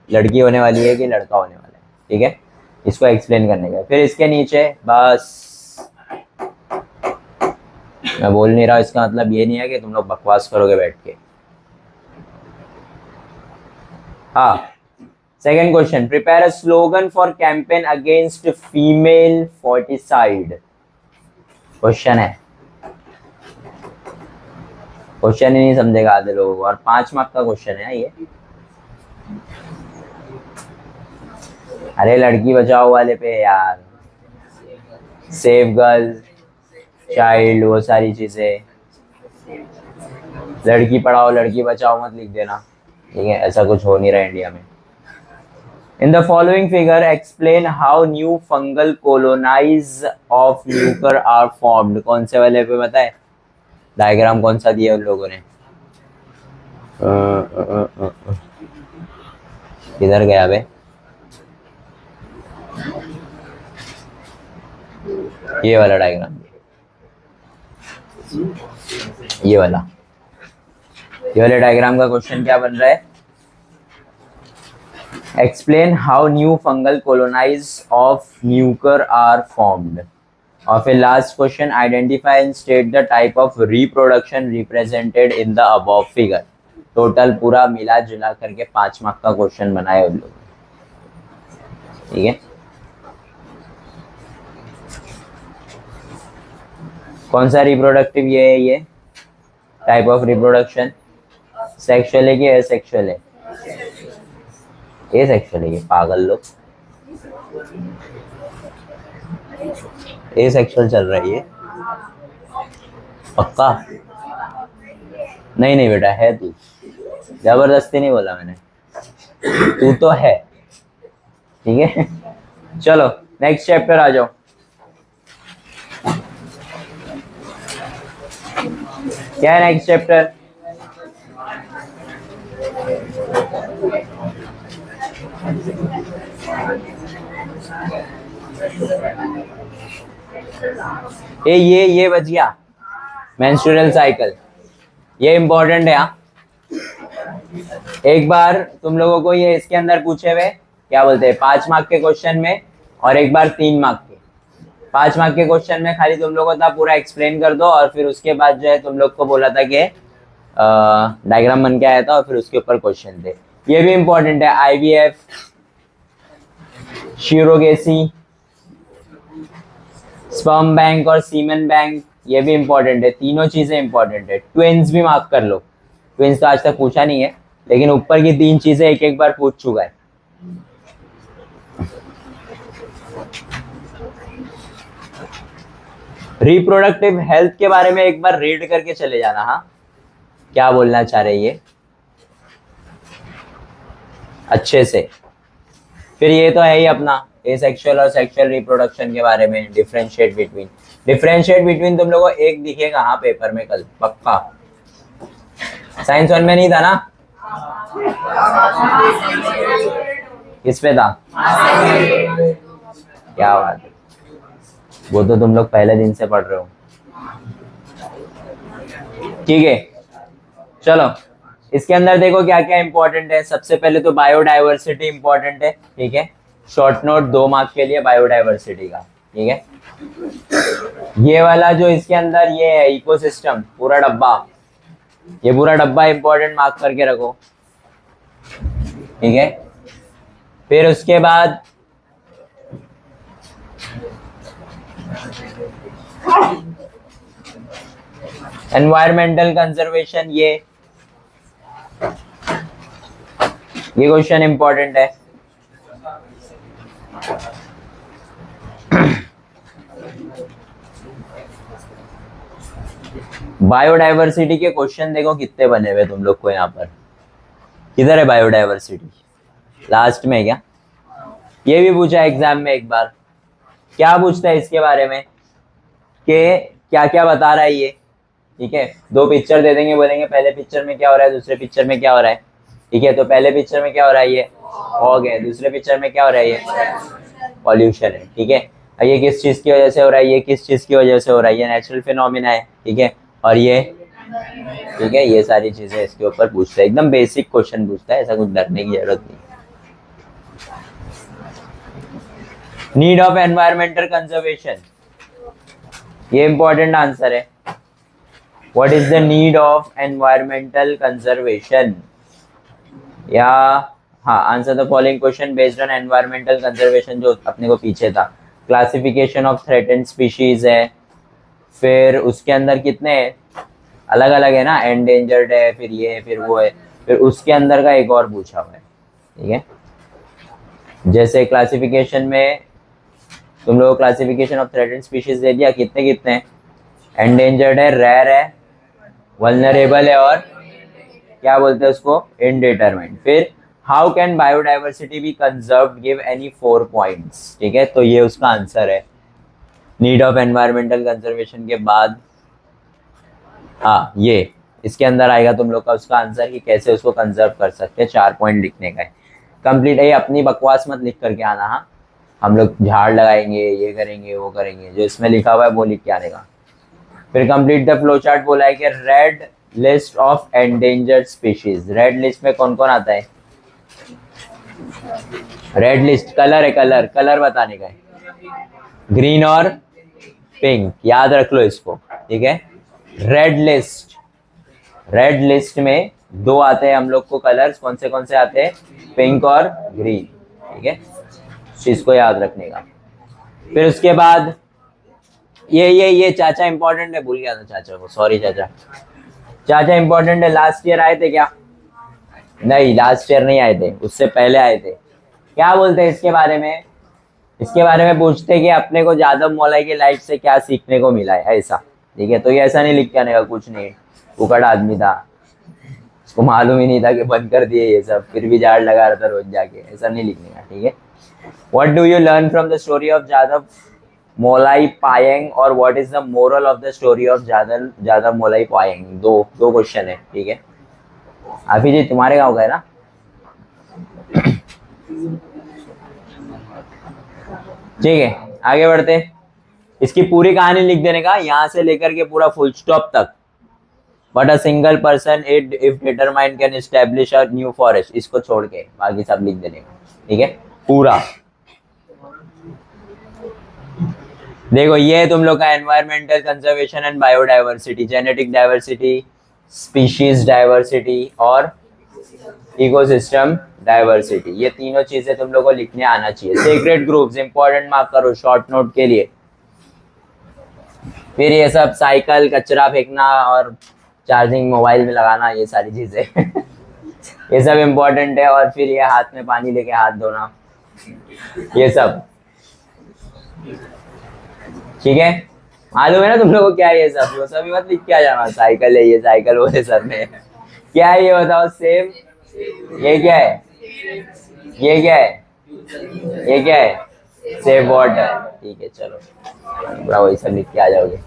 लड़की होने वाली है कि लड़का होने वाला है। ठीक है, इसको एक्सप्लेन करने का। फिर इसके नीचे बस, मैं बोल नहीं रहा, इसका मतलब ये नहीं है कि तुम लोग बकवास करोगे बैठ के। हाँ, second question, prepare a slogan for campaign against female foeticide. Question है, क्वेश्चन ही नहीं समझेगा आधे लोग, और 5 मार्क का क्वेश्चन है ये। अरे लड़की बचाओ वाले पे यार, सेव गर्ल चाइल्ड, वो सारी चीजें, लड़की पढ़ाओ लड़की बचाओ मत लिख देना। ठीक है, ऐसा कुछ हो नहीं रहा इंडिया में। In the following figure, explain how new fungal colonies of nuclear are formed। कौन से वाले पे पता है, डायग्राम कौन सा दिया उन लोगों ने, किधर गया बे, ये वाला डायग्राम, ये वाला, ये वाले डायग्राम का क्वेश्चन क्या बन रहा है, explain how new fungal colonies of nuclear are formed। और फिर last question, identify and state the type of reproduction represented in the above figure। Total पूरा मिला जुला करके 5 मार्क का क्वेश्चन बनाए उन लोग। ठीक है, कौन सा रिप्रोडक्टिव, ये है, ये टाइप ऑफ रिप्रोडक्शन, सेक्सुअल है कि एसेक्सुअल है, एसेक्सुअल है, ये पागल लोग, एसेक्सुअल चल रहा है ये पक्का। नहीं नहीं बेटा है, तू जबरदस्ती नहीं बोला मैंने, तू तो है। ठीक है, चलो नेक्स्ट चैप्टर आ जाओ। क्या है नेक्स्ट चैप्टर, ये बच गया, मेंस्ट्रुअल साइकिल, ये इंपॉर्टेंट है। हाँ, एक बार तुम लोगों को ये इसके अंदर पूछे हुए क्या बोलते हैं 5 मार्क के क्वेश्चन में, और एक बार 3 मार्क के। 5 मार्क के क्वेश्चन में खाली तुम लोगों को था पूरा एक्सप्लेन कर दो, और फिर उसके बाद जो है तुम लोग को बोला था कि डायग्राम बन के आया था, और फिर उसके ऊपर क्वेश्चन थे। ये भी इंपॉर्टेंट है, आईवीएफ, शिरोगेसी, स्पर्म बैंक और सीमेन बैंक, ये भी इंपॉर्टेंट है। तीनों चीजें इंपॉर्टेंट है। ट्विंस भी मार्क कर लो, ट्विंस तो आज तक पूछा नहीं है, लेकिन ऊपर की 3 चीजें एक एक बार पूछ चुका है। रिप्रोडक्टिव हेल्थ के बारे में एक बार रीड करके चले जाना। हाँ, क्या बोलना चाह रहे ये अच्छे से। फिर ये तो है ही अपना एसेक्सुअल और सेक्सुअल रिप्रोडक्शन के बारे में, डिफरेंशिएट बिटवीन तुम लोगों को एक दिखेगा हाँ पेपर में कल पक्का। साइंस 1 में नहीं था ना? किस पे था? क्या बात है, वो तो तुम लोग पहले दिन से पढ़ रहे हो। ठीक है, चलो इसके अंदर देखो क्या क्या इंपॉर्टेंट है। सबसे पहले तो बायोडाइवर्सिटी इंपॉर्टेंट है। ठीक है, शॉर्ट नोट 2 मार्क के लिए बायोडाइवर्सिटी का। ठीक है, ये वाला जो इसके अंदर ये है इकोसिस्टम, पूरा डब्बा, ये पूरा डब्बा इंपॉर्टेंट, मार्क करके रखो। ठीक है, फिर उसके बाद एनवायरमेंटल कंजर्वेशन, ये क्वेश्चन इंपॉर्टेंट है। बायोडाइवर्सिटी के क्वेश्चन देखो कितने बने हुए तुम लोग को यहाँ पर। किधर है बायोडाइवर्सिटी? लास्ट में क्या? ये भी पूछा एग्जाम में एक बार। क्या पूछता है इसके बारे में कि क्या क्या बता रहा है ये। ठीक है, 2 पिक्चर दे देंगे, बोलेंगे पहले पिक्चर में क्या हो रहा है, दूसरे पिक्चर में क्या हो रहा है। ठीक है, तो पहले पिक्चर में क्या हो रहा है, ये फॉग है। दूसरे पिक्चर में क्या हो रहा है, ये पॉल्यूशन है। ठीक है, ये किस चीज की वजह से हो रहा है, ये किस चीज की वजह से हो रहा है, ये नेचुरल फिनोमिना है। ठीक है, और ये ठीक है, ये सारी चीजें इसके ऊपर पूछता है। एकदम बेसिक क्वेश्चन पूछता है, ऐसा कुछ डरने की जरूरत नहीं। नीड ऑफ एनवायरमेंटल कंजर्वेशन, ये इंपॉर्टेंट आंसर है। What is the need of environmental conservation, या हाँ, answer the following question based on environmental conservation, जो अपने को पीछे था। क्लासिफिकेशन ऑफ थ्रेटेंड स्पीशीज है, फिर उसके अंदर कितने अलग अलग है ना, एंडेंजर्ड है, फिर ये है, फिर वो है, फिर उसके अंदर का एक और पूछा हुआ है। ठीक है, जैसे क्लासिफिकेशन में तुम लोग क्लासिफिकेशन ऑफ थ्रेटेंड स्पीशीज दे दिया, कितने कितने हैं, एंडेंजर्ड है, रेयर है, वल्नरेबल है, और क्या बोलते हैं उसको, इनडिटरमिनेट। फिर how can biodiversity be conserved, give any 4 points. ठीक है, तो ये उसका आंसर है। नीड ऑफ एनवायरमेंटल कंजर्वेशन के बाद हाँ, ये इसके अंदर आएगा तुम लोग का उसका आंसर कि कैसे उसको कंजर्व कर सकते हैं। 4 पॉइंट लिखने का है कंप्लीट है। अपनी बकवास मत लिख करके आना। हाँ, हम लोग झाड़ लगाएंगे, ये करेंगे, वो करेंगे, जो इसमें लिखा हुआ है वो लिख के आने का। फिर कंप्लीट द फ्लो चार्ट बोला है कि red list of endangered species. Red list में कौन कौन आता है? रेड लिस्ट कलर है, कलर बताने का है, ग्रीन और पिंक, याद रख लो इसको। ठीक है, रेड लिस्ट में 2 आते हैं हम लोग को कलर्स, कौन से आते हैं, पिंक और ग्रीन। ठीक है, चीज को याद रखने का। फिर उसके बाद ये चाचा इंपॉर्टेंट है, भूल गया था चाचा को, सॉरी चाचा इंपॉर्टेंट है। लास्ट ईयर आए थे क्या? नहीं, लास्ट ईयर नहीं आए थे, उससे पहले आए थे। क्या बोलते हैं इसके बारे में? इसके बारे में पूछते हैं कि अपने को यादव मौलाई की लाइफ से क्या सीखने को मिला है, ऐसा। ठीक है, तो ये ऐसा नहीं लिख के आने का, कुछ नहीं, उकड़ आदमी था, उसको मालूम ही नहीं था कि बंद कर दिए ये सब, फिर भी झाड़ लगा रहा था रोज जाके, ऐसा नहीं लिखने का। ठीक है, what do you learn from the story of Yadav Molai Payeng, और what is the moral of the story of Yadav Molai Payeng. दो क्वेश्चन है। ठीक है, आफी जी तुम्हारे गाँव का है ना? ठीक है, आगे बढ़ते। इसकी पूरी कहानी लिख देने का, यहाँ से लेकर के पूरा फुल स्टॉप तक। But a single person if determine can establish a new forest, इसको छोड़ के बाकी सब लिख देने का, ठीक है पूरा। देखो ये तुम लोग का environmental conservation and biodiversity, genetic diversity, species diversity और इकोसिस्टम डाइवर्सिटी, ये तीनों चीजें तुम लोग को लिखने आना चाहिए। सीक्रेट ग्रुप्स इंपॉर्टेंट मार्क करो शॉर्ट नोट के लिए। फिर ये सब साइकिल, कचरा फेंकना और चार्जिंग मोबाइल में लगाना, ये सारी चीजें ये सब इम्पोर्टेंट है। और फिर ये हाथ में पानी लेके हाथ धोना, ये सब ठीक है। मालूम है ना तुम लोगों को क्या है ये सब? वो सब मत लिख के आ जाना, साइकिल है ये, साइकिल वो है सब में। क्या है ये बताओ? सेम, ये क्या है? ये क्या है? ये क्या है? सेव वाटर, ठीक है चलो पूरा वही सब लिख के आ जाओगे।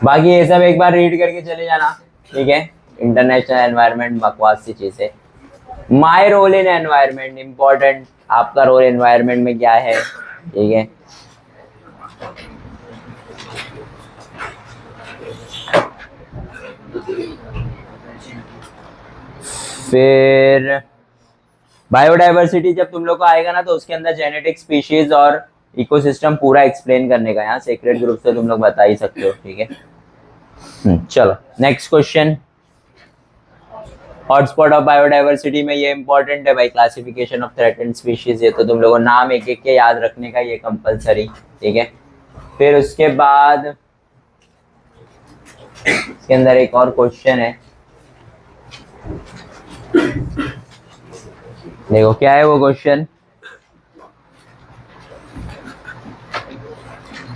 बाकी ये सब एक बार रीड करके चले जाना, ठीक है। इंटरनेशनल एनवायरनमेंट बकवास सी चीज है। My role in environment important, आपका रोल एनवायरनमेंट में क्या है, ठीक है। फिर बायोडाइवर्सिटी जब तुम लोग को आएगा ना, तो उसके अंदर जेनेटिक, स्पीशीज और इकोसिस्टम पूरा एक्सप्लेन करने का। यहाँ सीक्रेट ग्रुप से तुम लोग बता ही सकते हो, ठीक है। चलो next question. Hotspot of biodiversity में ये इंपॉर्टेंट है भाई, क्लासिफिकेशन ऑफ थ्रेटेंड स्पीशीज, ये तो तुम लोगों को नाम एक एक के याद रखने का, ये कंपलसरी, ठीक है। फिर उसके बाद इसके अंदर एक और क्वेश्चन है, देखो क्या है वो question.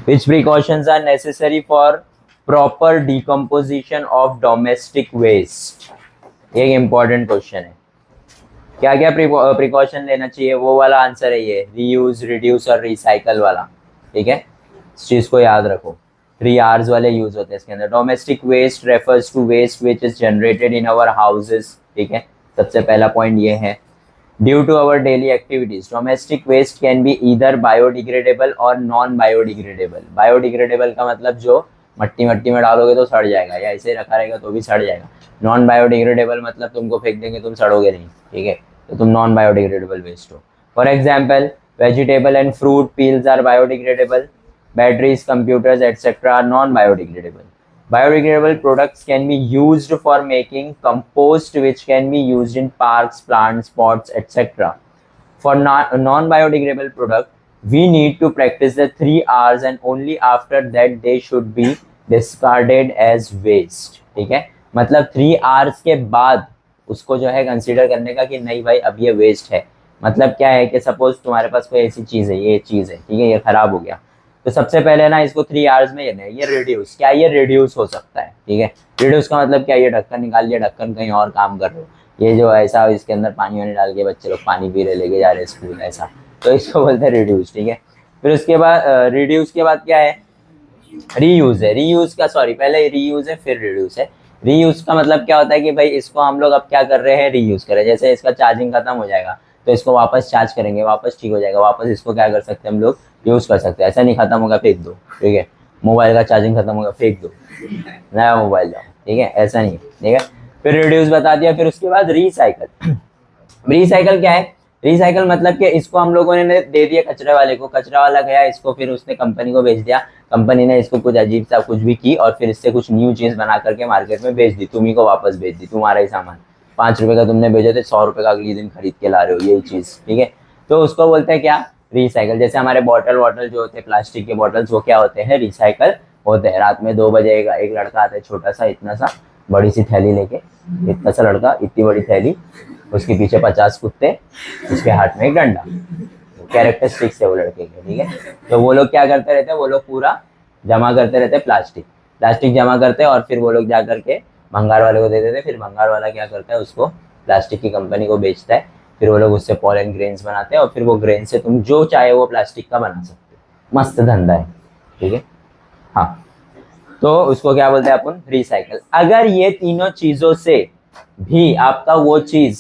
Which precautions are necessary for proper decomposition of domestic waste? ये एक इंपॉर्टेंट क्वेश्चन है। क्या क्या प्रिकॉशन लेना चाहिए, वो वाला आंसर है ये, रीयूज, रिड्यूस और रिसाइकल वाला, ठीक है। इस चीज को याद रखो, 3 R's वाले यूज होते हैं इसके अंदर। Domestic waste refers to waste which is generated in our houses, ठीक है, सबसे पहला पॉइंट ये है। Due to our daily activities domestic waste can be either biodegradable और नॉन बायोडिग्रेडेबल। बायोडिग्रेडेबल का मतलब जो मट्टी में डालोगे तो सड़ जाएगा, या ऐसे रखा रहेगा तो भी सड़ जाएगा। नॉन बायोडिग्रेडेबल मतलब तुमको फेंक देंगे, तुम सड़ोगे नहीं, ठीक है, तो तुम नॉन बायोडिग्रेडेबल वेस्ट हो। For example vegetable and fruit peels are biodegradable, batteries, computers, etc. are non-biodegradable. Biodegradable products can be used for making compost, which can be used in parks, plants, pots, etc. For non-biodegradable product, we need to practice the 3 R's and only after that they should be discarded as waste. ठीक है, मतलब 3 R's के बाद उसको जो है consider करने का कि नहीं भाई अब ये वेस्ट है। मतलब क्या है कि सपोज तुम्हारे पास कोई ऐसी चीज है, ये चीज है, ठीक है, ये खराब हो गया, तो सबसे पहले ना इसको 3 R's में ये रिड्यूस, क्या ये रिड्यूस हो सकता है, ठीक है। रिड्यूस का मतलब क्या, ये ढक्कन निकाल लिया, ढक्कन कहीं और काम कर रहे हो, ये जो ऐसा इसके अंदर पानी वानी डाल के बच्चे लोग पानी पी रहे, लेके जा रहे स्कूल, ऐसा, तो इसको बोलते हैं रिड्यूस, ठीक है। फिर उसके बाद रिड्यूस के बाद क्या है, रीयूज है। रीयूज का सॉरी पहले रीयूज है फिर रिड्यूस है। रीयूज का मतलब क्या होता है कि भाई इसको हम लोग अब क्या कर रहे हैं, रीयूज कर रहे हैं। जैसे इसका चार्जिंग खत्म हो जाएगा तो इसको वापस चार्ज करेंगे, वापस ठीक हो जाएगा, वापस इसको क्या कर सकते हैं हम लोग, यूज कर सकते हैं। ऐसा नहीं खत्म होगा फेंक दो, ठीक है, मोबाइल का चार्जिंग खत्म होगा फेंक दो, नया मोबाइल लाओ, ठीक है, ऐसा नहीं, ठीक है। फिर रिड्यूस बता दिया। फिर उसके बाद रिसाइकल। रिसाइकल क्या है, रिसाइकल मतलब कि इसको हम लोगों ने दे दिया कचरे वाले को, कचरा वाला गया, इसको फिर उसने कंपनी को बेच दिया, कंपनी ने इसको कुछ अजीब सा कुछ भी की और फिर इससे कुछ न्यू चीज बना करके मार्केट में बेच दी, तुम्ही को वापस बेच दी, तुम्हारा ही सामान 5 रुपए का तुमने बेचे थे, 100 रुपए का अगले दिन खरीद के ला रहे हो, यही चीज, ठीक है। तो उसको बोलते हैं क्या, रिसाइकल। जैसे हमारे बॉटल जो होते हैं प्लास्टिक के बॉटल्स, वो क्या होते हैं, रिसाइकल होते हैं। रात में 2 बजे एक लड़का आता है, छोटा सा इतना सा बड़ी सी थैली लेके, इतना सा लड़का, इतनी बड़ी थैली, उसके पीछे 50 कुत्ते, उसके हाथ में एक डंडा, कैरेक्टरिस्टिक्स है वो लड़के के, ठीक है। तो वो लोग क्या करते रहते हैं, वो लोग पूरा जमा करते रहते हैं, प्लास्टिक जमा करते हैं और फिर वो लोग जा करके भंगार वाले को दे देते हैं। फिर भंगार वाला क्या करता है, उसको प्लास्टिक की कंपनी को बेचता है, फिर वो लोग उससे पॉलन ग्रेन्स बनाते हैं और फिर वो ग्रेन से तुम जो चाहे वो प्लास्टिक का बना सकते हो। मस्त धंधा है, ठीक है, हाँ। तो उसको क्या बोलते हैं अपन, रिसाइकल। अगर ये तीनों चीजों से भी आपका वो चीज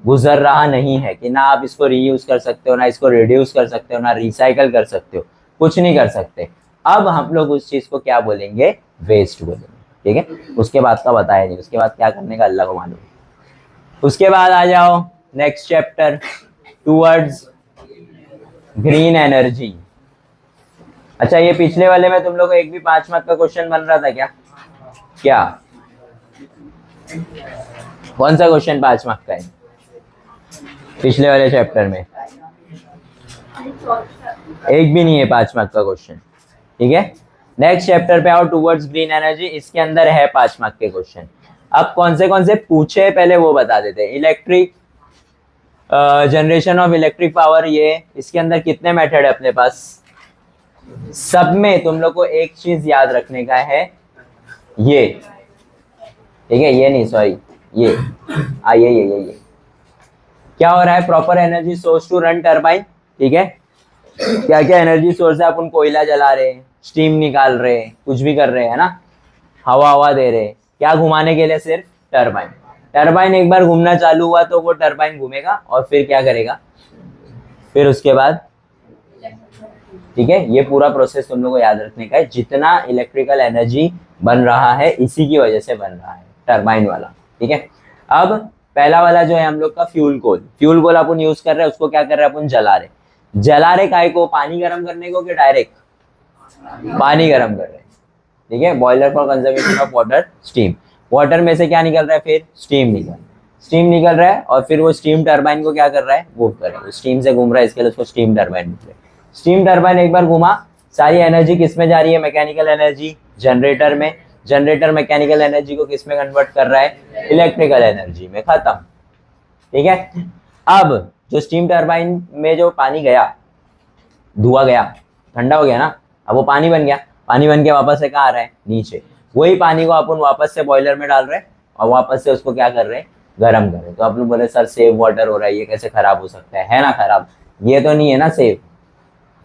गुजर रहा नहीं है कि ना आप इसको रीयूज कर सकते हो, ना इसको रिड्यूस कर सकते हो, ना रिसाइकल कर सकते हो, कुछ नहीं कर सकते। अब हम लोग उस चीज को क्या बोलेंगे, वेस्ट बोलेंगे, ठीक है। उसके बाद का बताया नहीं, उसके बाद क्या करने का अल्लाह को मालूम। उसके बाद आ जाओ next chapter, towards green energy. अच्छा, ये पिछले वाले में तुम लोग को एक भी 5 मार्क का क्वेश्चन बन रहा था क्या? क्या कौन सा क्वेश्चन 5 मार्क का है पिछले वाले चैप्टर में? एक भी नहीं है 5 मार्क का क्वेश्चन, ठीक है। नेक्स्ट चैप्टर पे आओ, टूवर्ड्स ग्रीन एनर्जी। इसके अंदर है 5 मार्क के क्वेश्चन। अब कौन से पूछे पहले वो बता देते हैं। Electric generation of electric power, ये इसके अंदर कितने मेथड है अपने पास? सब में तुम लोग को एक चीज याद रखने का है, ये, ठीक है, ये नहीं, सॉरी, ये ये क्या हो रहा है, proper energy source to run turbine, ठीक है। क्या क्या एनर्जी सोर्स है, अपन कोयला जला रहे हैं, स्टीम निकाल रहे हैं, कुछ भी कर रहे हैं ना, हवा दे रहे हैं, क्या घुमाने के लिए? सिर्फ टरबाइन। टरबाइन एक बार घूमना चालू हुआ तो वो टरबाइन घूमेगा और फिर क्या करेगा, फिर उसके बाद, ठीक है। ये पूरा प्रोसेस तुम लोग को याद रखने का है। जितना इलेक्ट्रिकल एनर्जी बन रहा है इसी की वजह से बन रहा है, टरबाइन वाला, ठीक है। अब पहला वाला जो है हम लोग का फ्यूल कोल अपन यूज कर रहे हैं, उसको क्या कर रहे हैं अपन, जला रहे काय को, पानी गर्म करने को कि डायरेक्ट पानी गर्म कर रहे हैं, ठीक है। Boiler for conservation of water steam, water में से क्या निकल रहा है, फिर स्टीम निकल रहा है और फिर वो स्टीम टरबाइन को क्या कर रहा है, मूव कर रहा है, स्टीम से घूम रहा है, इसके लिए उसको स्टीम टरबाइन बोलते हैं। स्टीम टरबाइन एक बार घुमा, सारी एनर्जी किस में जा रही है, मैकेनिकल एनर्जी जनरेटर में, जनरेटर मैकेनिकल एनर्जी को किस में कन्वर्ट कर रहा है, इलेक्ट्रिकल एनर्जी में, खत्म, ठीक है। अब जो स्टीम टरबाइन में जो पानी गया, धुआं गया, ठंडा हो गया ना, अब वो पानी बन गया, पानी बन के वापस से कहाँ आ रहा है, नीचे। वही पानी को अपन वापस से बॉयलर में डाल रहे हैं और वापस से उसको क्या कर रहे हैं, गर्म कर रहे हैं। तो आप लोग बोले सर सेव वाटर हो रहा है, ये कैसे खराब हो सकता है ना खराब, ये तो नहीं है ना सेव।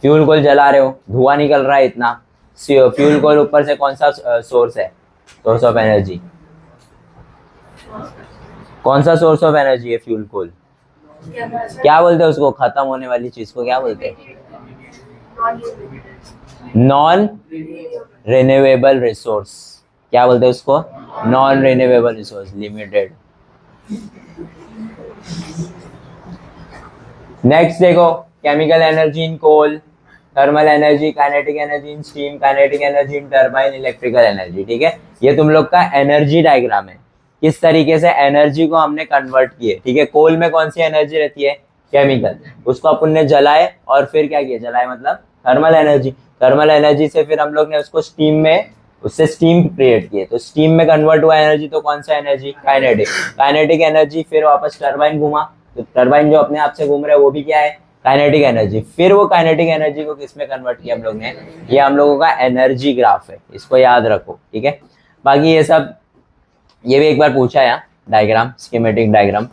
फ्यूल कोल जला रहे हो, धुआं निकल रहा है इतना, फ्यूल कोल ऊपर से कौन सा सोर्स है, सोर्स ऑफ एनर्जी, कौन सा सोर्स ऑफ एनर्जी है, फ्यूल कोल। क्या बोलते हैं उसको, खत्म होने वाली चीज को क्या बोलते हैं, नॉन रिन्यूएबल रिसोर्स, क्या बोलते हैं उसको, non renewable resource limited. Next देखो, chemical energy in coal, thermal energy, kinetic energy in steam, kinetic energy in turbine, electrical energy, ठीक है। ये तुम लोग का एनर्जी डायग्राम है, किस तरीके से एनर्जी को हमने कन्वर्ट किए, ठीक है। कोल में कौन सी एनर्जी रहती है, केमिकल, उसको अपन ने जलाए और फिर क्या किया, जलाए मतलब थर्मल एनर्जी, थर्मल एनर्जी से फिर हम लोग ने उसको स्टीम में, उससे स्टीम क्रिएट किए, तो स्टीम में कन्वर्ट हुआ एनर्जी, तो कौन सा एनर्जी, काइनेटिक एनर्जी, फिर वापस टरबाइन घुमा, तो टरबाइन जो अपने आप से घूम रहा है वो भी क्या है, काइनेटिक एनर्जी। फिर वो काइनेटिक एनर्जी को किस में कन्वर्ट किया हम लोग ने, ये हम लोगों का एनर्जी ग्राफ है, इसको याद रखो, ठीक है। बाकी ये सब, ये भी एक बार पूछा है डायग्राम, स्कीमेटिक डायग्राम।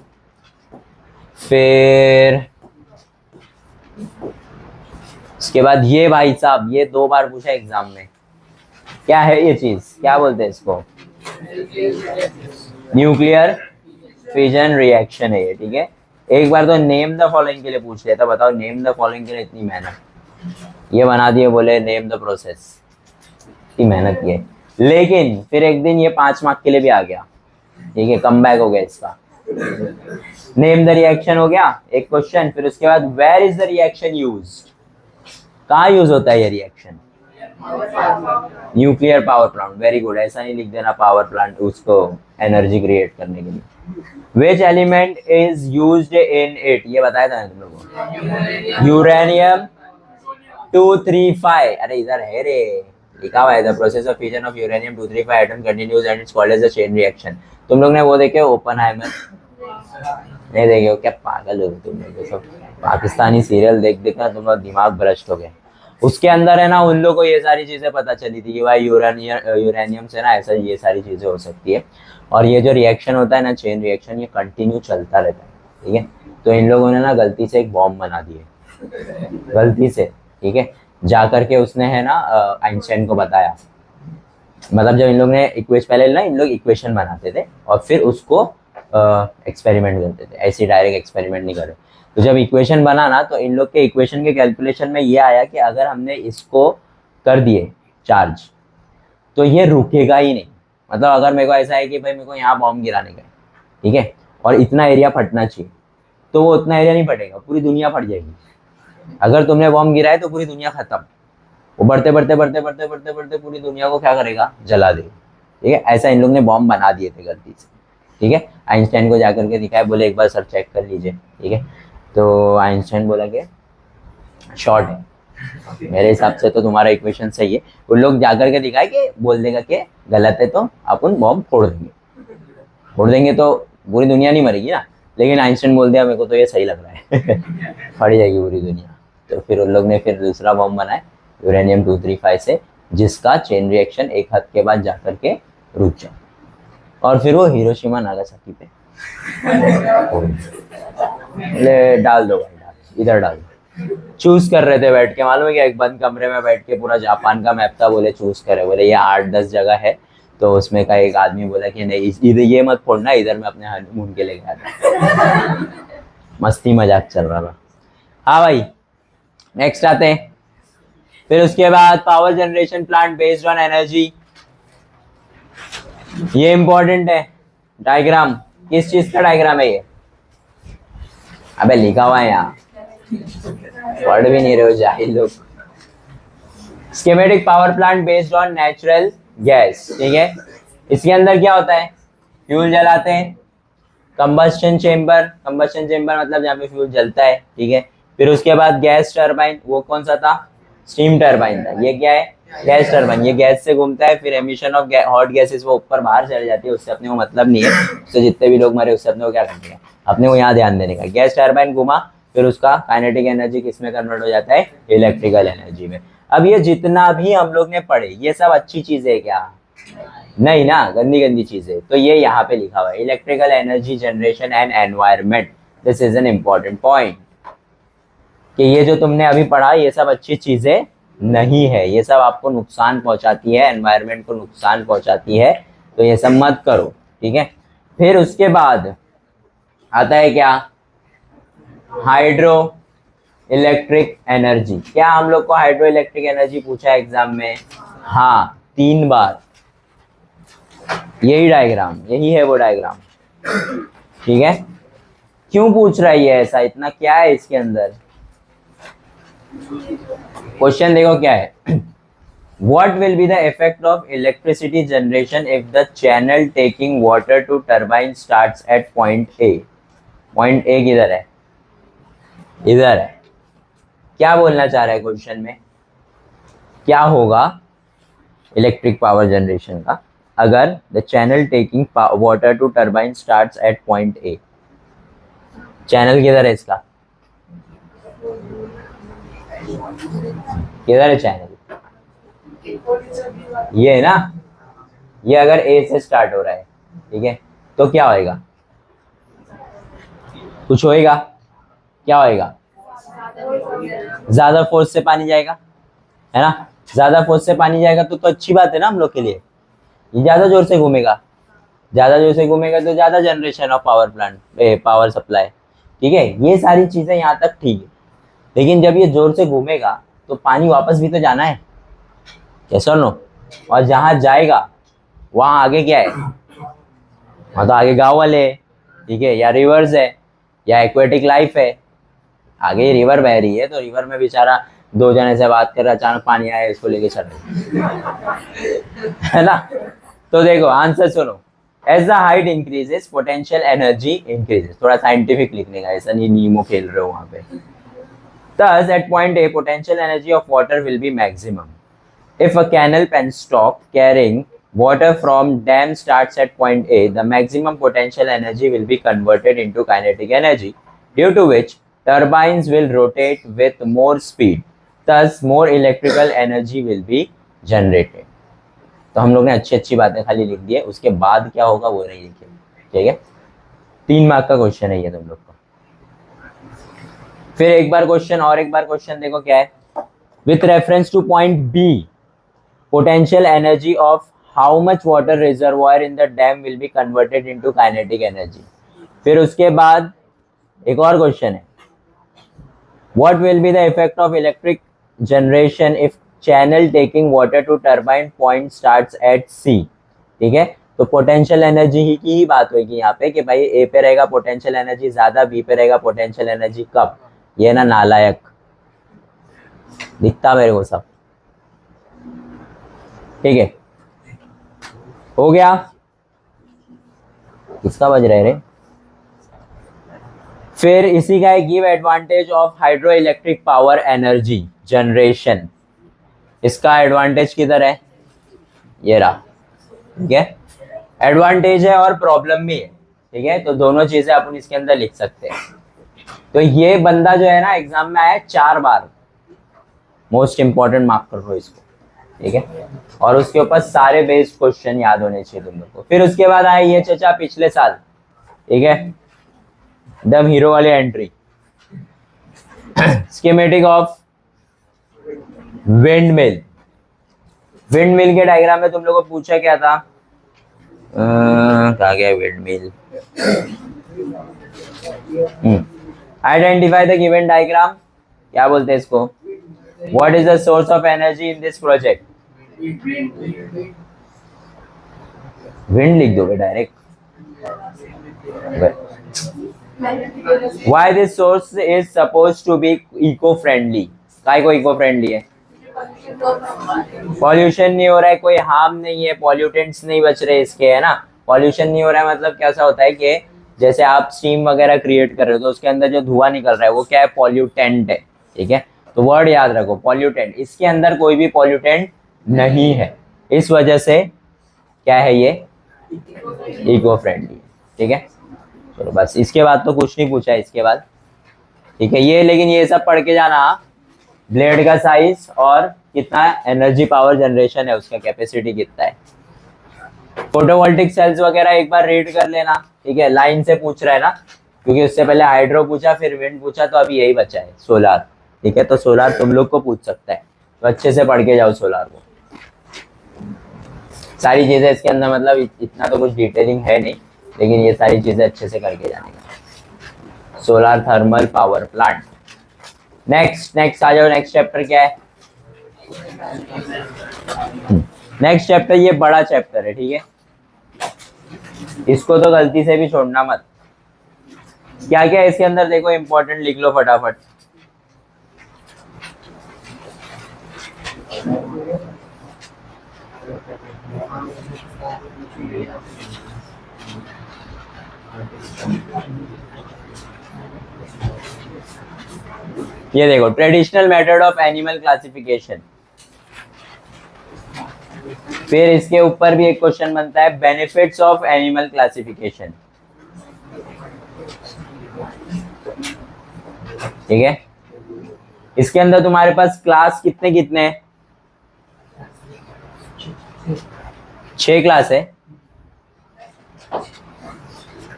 फिर इसके बाद ये भाई साहब, ये 2 बार पूछा एग्जाम में, क्या है ये चीज, क्या बोलते हैं इसको, न्यूक्लियर फिजन रिएक्शन है ये, ठीक है। एक बार तो नेम द फॉलोइंग के लिए पूछ लिया था, बताओ नेम द फॉलोइंग के लिए इतनी मेहनत, ये बना दिए, बोले नेम द प्रोसेस, इतनी मेहनत की है। लेकिन फिर एक दिन ये 5 मार्क के लिए भी आ गया, ठीक है, कम बैक हो गया इसका। नेम द रिएक्शन हो गया एक क्वेश्चन, फिर उसके बाद where is the reaction used, कहाँ यूज होता है ये reaction, nuclear power plant, very good, ऐसा नहीं लिख देना पावर प्लांट, उसको एनर्जी क्रिएट करने के लिए। Which element is used in it, ये बताया था तुम लोगों को, यूरेनियम 235, अरे इधर है रे, लिखा हुआ है the process of fusion of uranium 235 atom continues and it's called as a chain reaction. तुम लोग ने वो देखे ओपनहाइमर, नहीं देखे हो क्या, पागल हो तुम लोग, सब पाकिस्तानी सीरियल देख देख ना तुम लोग दिमाग भ्रष्ट हो गए। उसके अंदर है ना उन लोगों को ये सारी चीजें पता चली थी कि भाई यूरेनियम से ना ऐसा ये सारी चीजें हो सकती है, और ये जो रिएक्शन होता है ना चेन रिएक्शन, ये कंटिन्यू चलता रहता है, ठीक है। तो इन लोगों ने ना गलती से एक बॉम्ब बना दिए, गलती से, ठीक है, जा करके उसने है ना आइंस्टाइन को बताया, मतलब जब इन लोग ने पहले ना इन लोग इक्वेशन बनाते थे और फिर उसको एक्सपेरिमेंट करते थे, ऐसे डायरेक्ट एक्सपेरिमेंट नहीं करे। तो जब इक्वेशन बना ना, तो इन लोग के इक्वेशन के कैलकुलेशन में ये आया कि अगर हमने इसको कर दिए चार्ज तो ये रुकेगा ही नहीं। मतलब अगर मेरे को ऐसा है कि भाई मेरे को यहाँ बॉम्ब गिराने का है, ठीक है, और इतना एरिया फटना चाहिए, तो वो उतना एरिया नहीं फटेगा, पूरी दुनिया फट जाएगी। अगर तुमने बॉम्ब गिराए तो पूरी दुनिया खत्म। वो बढ़ते बढ़ते बढ़ते बढ़ते बढ़ते बढ़ते पूरी दुनिया को क्या करेगा, जला देगा। ठीक है, ऐसा इन लोग ने बॉम्ब बना दिए थे गलती से। ठीक है, आइंस्टाइन को जाकर के दिखाया, बोले एक बार सर चेक कर लीजिए। ठीक है, तो आइंस्टाइन बोला कि शॉर्ट है, मेरे हिसाब से तो तुम्हारा इक्वेशन सही है। उन लोग जाकर के दिखाए कि बोल देगा कि गलत है, तो अपन बॉम्ब फोड़ देंगे तो पूरी दुनिया नहीं मरेगी ना। लेकिन आइंस्टाइन बोल दिया मेरे को तो ये सही लग रहा है फट जाएगी पूरी दुनिया। तो फिर उन लोग ने फिर दूसरा बॉम्ब बनाया यूरेनियम 235 से, जिसका चेन रिएक्शन एक हद के बाद जाकर के रुक जाए, और फिर वो हिरोशिमा नागासाकी पे ले डाल दो भाई, इधर डाल दो। चूज कर रहे थे बैठ के, मालूम है क्या, एक बंद कमरे में बैठ के पूरा जापान का मैप था, बोले चूज करे, बोले ये 8-10 जगह है, तो उसमें का एक आदमी बोला कि नहीं इधर ये मत फोड़ना, इधर मैं अपने हनीमून के लिए गया था मस्ती मजाक चल रहा था। हाँ भाई, नेक्स्ट आते हैं। फिर उसके बाद power generation plant based on energy, ये इंपॉर्टेंट है। डायग्राम, किस चीज का डायग्राम है ये? अबे लिखा हुआ है यहाँ, पढ़ भी नहीं रहे हो जाहिल लोग। Schematic power plant based on natural gas. ठीक है, इसके अंदर क्या होता है, फ्यूल जलाते हैं, कंबस्शन चेम्बर मतलब जहाँ पे फ्यूल जलता है। ठीक है, फिर उसके बाद गैस टरबाइन, वो कौन सा था, स्टीम टरबाइन था। ये क्या है, गैस टरबाइन, ये गैस से घूमता है, फिर एमिशन ऑफ हॉट गैसेस वो ऊपर बाहर चली जाती है, उससे अपने को मतलब नहीं है, उससे जितने भी लोग मरे उससे अपने को क्या करने का, अपने को यहाँ ध्यान देने का। गैस टरबाइन घुमा, फिर उसका काइनेटिक एनर्जी किसमें कन्वर्ट हो जाता है, इलेक्ट्रिकल एनर्जी में। अब ये जितना भी हम लोग ने पढ़े ये सब अच्छी चीज है क्या, नहीं ना, गंदी गंदी चीजें। तो ये यहाँ पे लिखा हुआ है, electrical energy generation and environment, this is an important point, कि ये जो तुमने अभी पढ़ा ये सब अच्छी चीजें नहीं है, ये सब आपको नुकसान पहुंचाती है, एनवायरमेंट को नुकसान पहुंचाती है, तो ये सब मत करो। ठीक है, फिर उसके बाद आता है क्या, हाइड्रो इलेक्ट्रिक एनर्जी। क्या हम लोग को हाइड्रो इलेक्ट्रिक एनर्जी पूछा है एग्जाम में? हाँ, 3 बार। यही डायग्राम, यही है वो डायग्राम। ठीक है, क्यों पूछ रहा है ये ऐसा, इतना क्या है इसके अंदर? क्वेश्चन देखो क्या है, What will be the effect of electricity generation if the channel taking water to turbine starts at point A? Point A किधर है? इधर है। क्या बोलना चाह रहा है क्वेश्चन में, क्या होगा इलेक्ट्रिक पावर जनरेशन का अगर the channel taking water to turbine starts at point A? Channel किधर है इसका, किधर है चैनल? ये है ना, ये अगर ए से स्टार्ट हो रहा है, ठीक है, तो क्या होएगा, कुछ होएगा, क्या होएगा, ज्यादा फोर्स से पानी जाएगा, है ना, ज्यादा फोर्स से पानी जाएगा तो अच्छी बात है ना हम लोग के लिए। ये ज्यादा जोर से घूमेगा, ज्यादा जोर से घूमेगा तो ज्यादा generation of power plant, power supply. ठीक है, ये सारी चीजें यहाँ तक ठीक है, लेकिन जब ये जोर से घूमेगा तो पानी वापस भी तो जाना है, कैसा नो, और जहां जाएगा वहां आगे क्या है, वहां तो आगे गांव वाले है, ठीक है, या रिवर्स है, या एक्वेटिक लाइफ है। आगे रिवर बह रही है तो रिवर में बेचारा 2 जने से बात कर रहा, अचानक पानी आया, इसको लेके चल है ना। तो देखो आंसर सुनो, as the height increases potential energy increases. थोड़ा साइंटिफिक लिखने का, ऐसा नहीं नीमो खेल रहे हो वहां पे। Thus, at point A, potential energy of water will be maximum. If a canal penstock carrying water from dam starts at point A, the maximum potential energy will be converted into kinetic energy, due to which turbines will rotate with more speed. Thus, more electrical energy will be generated. तो हम लोग ने अच्छी अच्छी बातें खाली लिख दी है, उसके बाद क्या होगा वो नहीं लिखे। ठीक है, 3 मार्क का क्वेश्चन है ये तुम लोग को। फिर एक बार क्वेश्चन देखो क्या है, with reference to point B, potential energy of how much water reservoir in the dam will be converted into kinetic energy. फिर उसके बाद एक और क्वेश्चन है, What will be the effect of electric generation if channel taking water to turbine point starts at C? ठीक है, तो potential energy ही की ही बात होगी यहाँ पे कि भाई ए पे रहेगा पोटेंशियल एनर्जी ज्यादा, बी पे रहेगा पोटेंशियल एनर्जी कम। ये ना नालायक दिखता मेरे को सब। ठीक है, हो गया। किसका बज रहा है रे? फिर इसी का एक give advantage of hydro electric power energy generation. इसका एडवांटेज किधर है? ये रहा। ठीक है, एडवांटेज है और प्रॉब्लम भी है। ठीक है, तो दोनों चीजें अपन इसके अंदर लिख सकते हैं। तो ये बंदा जो है ना एग्जाम में आया 4 बार, मोस्ट इंपॉर्टेंट मार्क कर लो इसको। ठीक है, और उसके ऊपर सारे बेस्ड क्वेश्चन याद होने चाहिए तुम लोग को। फिर उसके बाद आया ये चचा पिछले साल। ठीक है, एकदम हीरो वाली entry. Schematic of wind mill. Wind mill के डायग्राम में तुम लोगों को पूछा क्या था? कहा गया wind mill? Identify the given diagram. क्या बोलते हैं इसको? What is the source of energy in this project? Wind लिख दोगे direct. Why this source is supposed to be eco-friendly? काय को इको फ्रेंडली है? पॉल्यूशन नहीं हो रहा है, कोई हार्म नहीं है, पॉल्यूटेंट्स नहीं बच रहे इसके, है ना। पॉल्यूशन नहीं हो रहा है मतलब कैसा होता है कि जैसे आप स्टीम वगैरह क्रिएट कर रहे हो तो उसके अंदर जो धुआं निकल रहा है वो क्या है? पॉल्यूटेंट है। ठीक है, तो वर्ड याद रखो पॉल्यूटेंट। इसके अंदर कोई भी पॉल्यूटेंट नहीं है, इस वजह से क्या है ये? Eco friendly. ठीक है, चलो बस, इसके बाद तो कुछ नहीं पूछा इसके बाद। ठीक है, ये लेकिन ये सब पढ़ के जाना, ब्लेड का साइज और कितना एनर्जी पावर जनरेशन है, उसका कैपेसिटी कितना है। फोटोवोल्टिक सेल्स वगैरह एक बार रीड कर लेना। ठीक है, लाइन से पूछ रहा है ना, क्योंकि उससे पहले हाइड्रो पूछा, फिर विंड पूछा, तो अभी यही बचा है सोलार। ठीक है, तो सोलार तुम लोग को पूछ सकता है, तो अच्छे से पढ़ के जाओ सोलार को। सारी चीजें इसके अंदर, मतलब इतना तो कुछ डिटेलिंग है नहीं, लेकिन ये सारी चीजें अच्छे से करके जाने का। Solar thermal power plant. Next आ जाओ। नेक्स्ट चैप्टर क्या है? नेक्स्ट चैप्टर ये बड़ा चैप्टर है। ठीक है, इसको तो गलती से भी छोड़ना मत। क्या क्या है इसके अंदर देखो, इंपॉर्टेंट लिख लो फटाफट। ये देखो, traditional method of animal classification. फिर इसके ऊपर भी एक क्वेश्चन बनता है, बेनिफिट्स ऑफ एनिमल क्लासिफिकेशन। ठीक है, इसके अंदर तुम्हारे पास क्लास कितने कितने हैं? 6 क्लास है।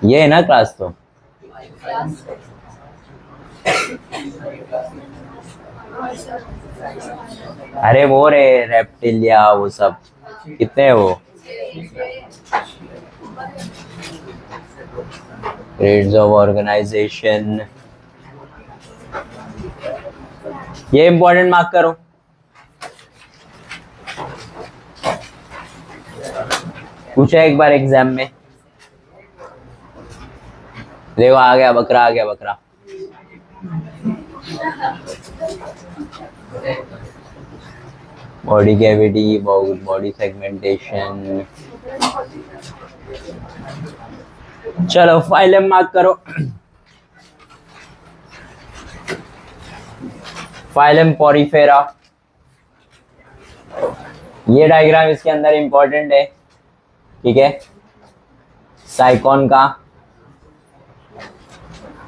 ये है ना क्लास, तो अरे वो रे रेप्टिलिया, वो सब कितने हैं वो? ग्रेड्स ऑफ ऑर्गेनाइजेशन, ये इंपॉर्टेंट मार्क करो। पूछा एक बार एग्जाम में। देखो आ गया बकरा, आ गया बकरा। Body cavity, body segmentation. चलो फाइलम मार्क करो। Phylum Porifera. ये डायग्राम इसके अंदर इंपॉर्टेंट है। ठीक है, साइकॉन का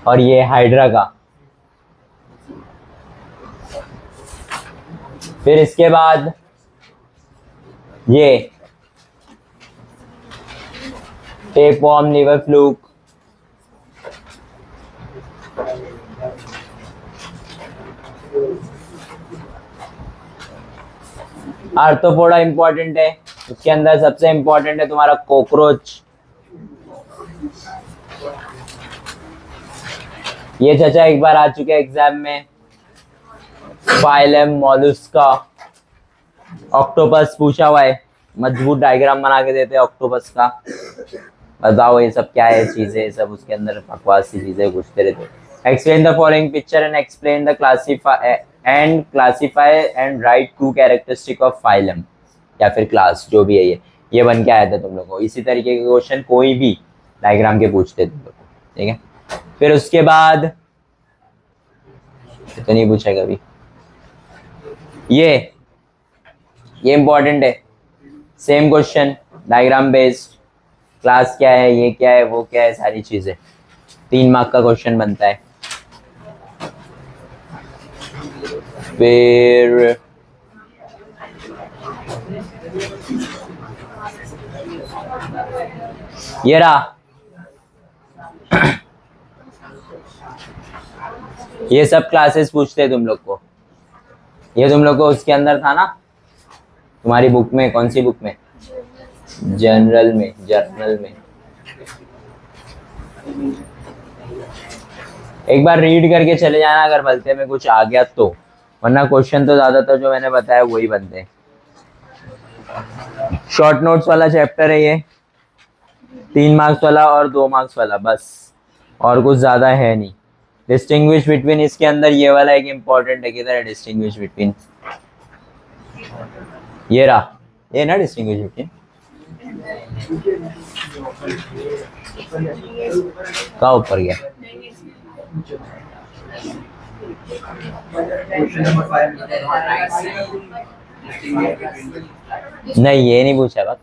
और ये हाइड्रा का। फिर इसके बाद ये tapeworm, liver fluke. Arthropoda important है। उसके अंदर सबसे इंपॉर्टेंट है तुम्हारा कॉकरोच। ये चाचा एक बार आ चुके हैं एग्जाम में। फाइलम मोलस्का, ऑक्टोपस पूछा हुआ है, मजबूत डायग्राम बना के देते हैं ऑक्टोपस का। बताओ ये सब क्या है चीजें, सब उसके अंदर बकवास सी चीजें पूछते रहते। Explain the following picture and explain the classify and write two characteristic of phylum, या फिर क्लास जो भी है ये बन के आया था तुम लोग को। इसी तरीके के क्वेश्चन कोई भी डायग्राम के पूछते तुम लोग को, ठीक है। फिर उसके बाद तो नहीं पूछा कभी, ये इंपॉर्टेंट है, same question diagram based, class क्या है, ये क्या है, वो क्या है, सारी चीजें 3 मार्क का क्वेश्चन बनता है। फिर ये रहा ये सब क्लासेस पूछते हैं तुम लोग को, ये तुम लोग को उसके अंदर था ना तुम्हारी बुक में, कौन सी बुक में, जर्नल में एक बार रीड करके चले जाना अगर भलते में कुछ आ गया तो, वरना क्वेश्चन तो ज्यादातर जो मैंने बताया वही बनते हैं। शॉर्ट नोट्स वाला चैप्टर है ये, 3 मार्क्स वाला और 2 मार्क्स वाला, बस और कुछ ज्यादा है नहीं। डिस्टिंग्विश बिटवीन, इसके अंदर ये वाला एक इम्पोर्टेंट है, किधर है डिस्टिंग्विश बिटवीन, ये रहा, ये ना डिस्टिंग्विश बिटवीन, कहाँ ऊपर गया, नहीं ये नहीं पूछा बात,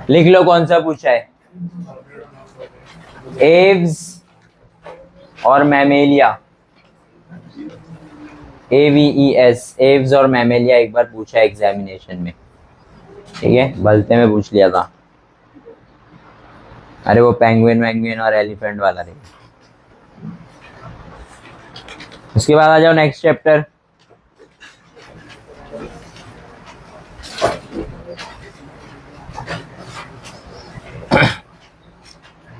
लिख लो कौन सा पूछा है, एव्स और मैमेलिया, AVES, एव्स और मैमेलिया एक बार पूछा एग्जामिनेशन में, ठीक है, भलते में पूछ लिया था। अरे वो पेंगुइन और एलिफेंट वाला नहीं। उसके बाद आ जाओ next chapter,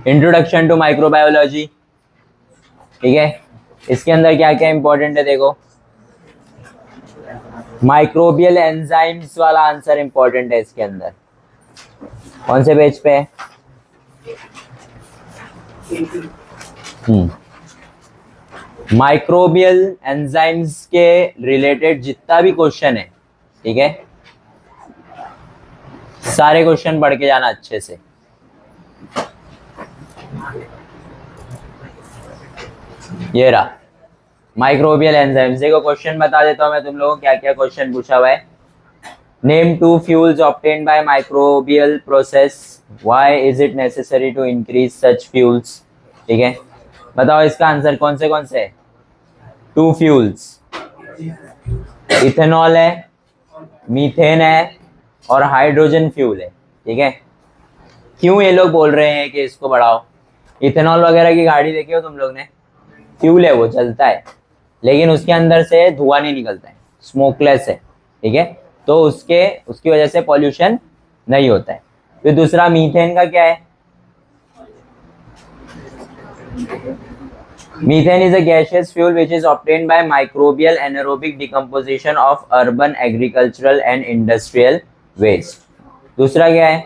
introduction to microbiology, ठीक है। इसके अंदर क्या क्या इंपॉर्टेंट है देखो, माइक्रोबियल एंजाइम्स वाला आंसर इंपॉर्टेंट है इसके अंदर। कौन से पेज पे है, माइक्रोबियल एंजाइम्स के रिलेटेड जितना भी क्वेश्चन है, ठीक है, सारे क्वेश्चन पढ़ के जाना अच्छे से। ये रहा माइक्रोबियल एंजाइम्स, देखो क्वेश्चन बता देता हूं मैं तुम लोगों को क्या क्या क्वेश्चन पूछा हुआ है। Name 2 fuels obtained by microbial process, why is it necessary to increase such fuels, ठीक है। बताओ इसका आंसर कौन से है, 2 फ्यूल्स, इथेनॉल है, मीथेन है और हाइड्रोजन फ्यूल है, ठीक है। क्यों ये लोग बोल रहे हैं कि इसको बढ़ाओ, इथेनॉल वगैरह की गाड़ी देखी हो तुम लोग ने, फ्यूल है वो, चलता है लेकिन उसके अंदर से धुआं नहीं निकलता है, स्मोकलेस है, ठीक है, तो उसकी वजह से पॉल्यूशन नहीं होता है। फिर दूसरा मीथेन का क्या है, methane is a gaseous fuel which is obtained by microbial anaerobic decomposition of urban agricultural and industrial waste। दूसरा क्या है,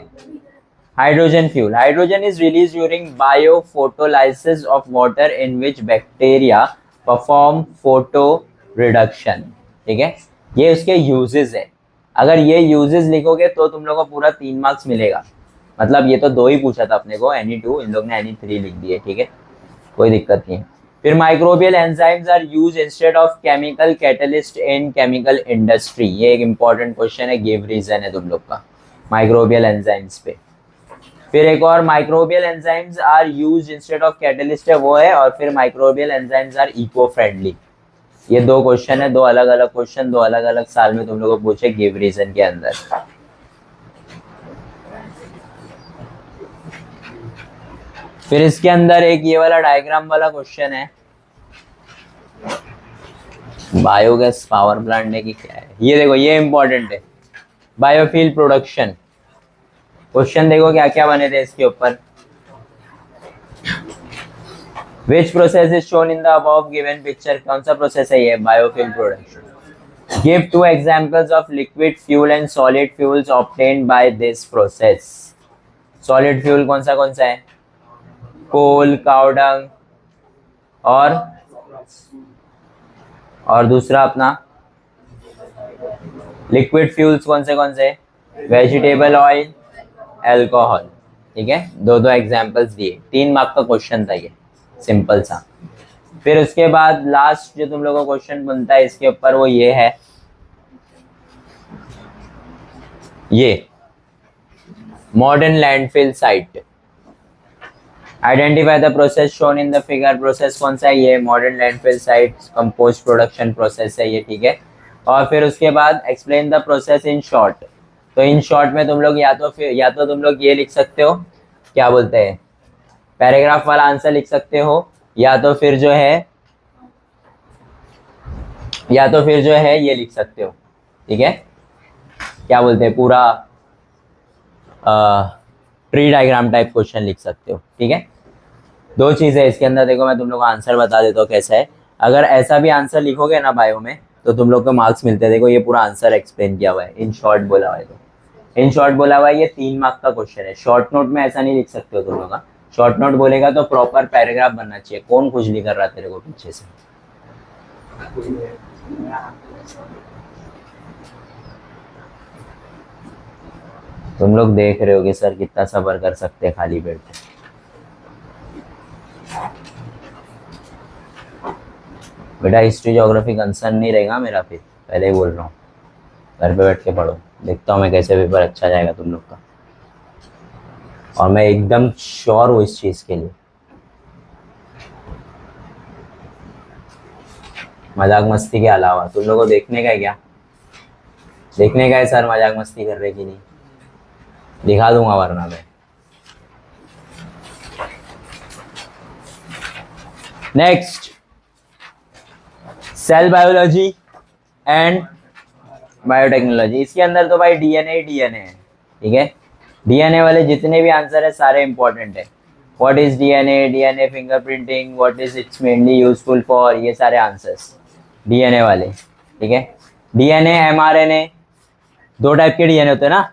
hydrogen fuel, hydrogen is release during biophotolysis of water in which bacteria perform photo reduction, ठीक है। ये उसके uses है, अगर ये यूजेस लिखोगे तो तुम लोग को पूरा 3 मार्क्स मिलेगा। मतलब ये तो 2 ही पूछा था अपने को, एनी 2, इन लोग ने एनी 3 लिख दिए, ठीक है, कोई दिक्कत नहीं है। फिर microbial enzymes are use instead of chemical catalyst in chemical industry, ये एक इंपॉर्टेंट क्वेश्चन है, गिव रीजन है तुम लोग का माइक्रोबियल एंजाइम्स पे। फिर एक और microbial enzymes are use instead of catalyst है, वो है। और फिर microbial enzymes are eco friendly, ये 2 क्वेश्चन है, 2 अलग अलग क्वेश्चन, 2 अलग अलग साल में तुम लोगों को पूछे गिव रीजन के अंदर। फिर इसके अंदर एक ये वाला डायग्राम वाला क्वेश्चन है, बायोगैस पावर प्लांट है कि क्या है, ये देखो ये इंपॉर्टेंट है, बायोफ्यूल प्रोडक्शन। क्वेश्चन देखो क्या क्या बने थे इसके ऊपर, which process is shown in the above given picture, कौन सा प्रोसेस है ये, biofuel production. Give to examples of liquid fuel and solid fuels obtained by this process. Solid fuel कौन सा है, कोल, काउडंग और दूसरा अपना लिक्विड फ्यूल्स कौन से, वेजिटेबल ऑयल, अल्कोहल। ठीक है, दो एग्जांपल्स दिए, 3 मार्क का क्वेश्चन था ये, सिंपल सा। फिर उसके बाद लास्ट जो तुम लोगों को क्वेश्चन बनता है इसके ऊपर वो ये है, ये modern landfill site. Identify the process shown in the figure. Process कौन सा है, ये modern landfill site compost production process है ये। ठीक है, और फिर उसके बाद explain the process in short. तो इन शॉर्ट में तुम लोग या तो तुम लोग ये लिख सकते हो, क्या बोलते हैं, पैराग्राफ वाला आंसर लिख सकते हो, या तो फिर जो है ये लिख सकते हो। ठीक है, क्या बोलते हैं, पूरा ट्री डायग्राम टाइप क्वेश्चन लिख सकते हो। ठीक है, 2 चीज़ें इसके अंदर। देखो मैं तुम लोग को आंसर बता देता हूँ कैसा है। अगर ऐसा भी आंसर लिखोगे ना बायो में तो तुम लोग को मार्क्स मिलते हैं। देखो ये पूरा आंसर एक्सप्लेन किया हुआ है, इन शॉर्ट बोला हुआ है। तो इन शॉर्ट बोला हुआ है, ये 3 मार्क का क्वेश्चन है। शॉर्ट नोट में ऐसा नहीं लिख सकते हो तुम लोग। शॉर्ट नोट बोलेगा तो प्रॉपर पैराग्राफ बनना चाहिए। कौन खुजली कर रहा तेरे को पीछे से? तुम लोग देख रहे हो कि सर कितना सब्र कर सकते हैं खाली पेट पे। बेटा हिस्ट्री ज्योग्राफी कंसर्न नहीं रहेगा मेरा, फिर पहले ही बोल रहा हूँ, घर पे बैठ के पढ़ो। देखता हूँ मैं कैसे पेपर अच्छा जाएगा तुम लोग का, और मैं एकदम श्योर हूँ इस चीज़ के लिए। मजाक मस्ती के अलावा तुम लोगों को देखने का है क्या? देखने का है सर मजाक मस्ती कर रहे कि नहीं? दिखा दूंगा वरना मैं। Next, cell biology and biotechnology. इसके अंदर तो भाई डीएनए है। ठीक है, डीएनए वाले जितने भी आंसर है सारे इंपॉर्टेंट है। What is DNA fingerprinting, what is it's mainly useful for, ये सारे आंसर्स डीएनए वाले। ठीक है, डीएनए एमआरएनए 2 टाइप के डीएनए होते हैं ना।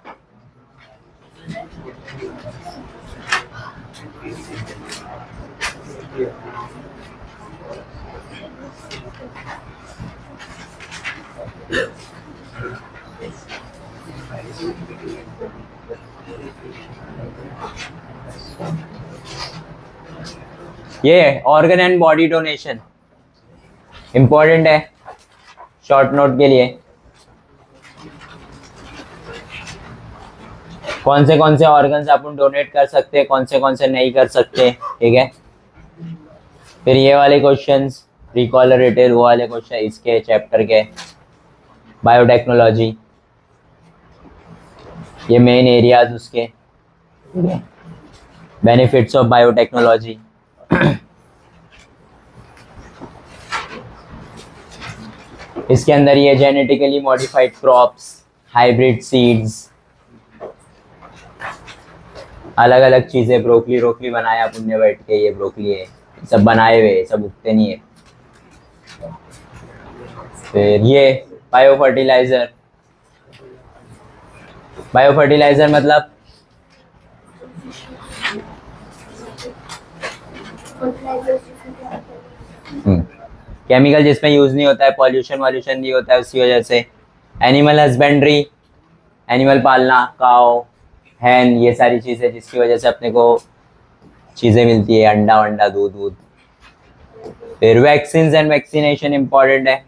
ये organ and body donation important है शॉर्ट नोट के लिए। कौन से ऑर्गन्स अपन डोनेट कर सकते हैं, कौन से नहीं कर सकते। ठीक है, फिर ये वाले क्वेश्चंस रिकॉल रिटेल, वो वाले क्वेश्चन इसके चैप्टर के। बायोटेक्नोलॉजी, ये मेन एरियाज उसके। ठीक है, बेनिफिट्स ऑफ बायोटेक्नोलॉजी। इसके अंदर ये genetically modified crops, hybrid seeds, अलग अलग चीजें। ब्रोकली बनाया पुण्य बैठ के, ये ब्रोकली है, सब बनाए हुए, सब उगते नहीं है। फिर ये बायो फर्टिलाइजर मतलब केमिकल जिसमें यूज नहीं होता है, पॉल्यूशन नहीं होता है, उसी वजह से। एनिमल हस्बेंड्री, एनिमल पालना, काउ, हैन, ये सारी चीजें जिसकी वजह से अपने को चीजें मिलती है, अंडा वंडा, दूध। फिर वैक्सीन एंड वैक्सीनेशन इंपॉर्टेंट है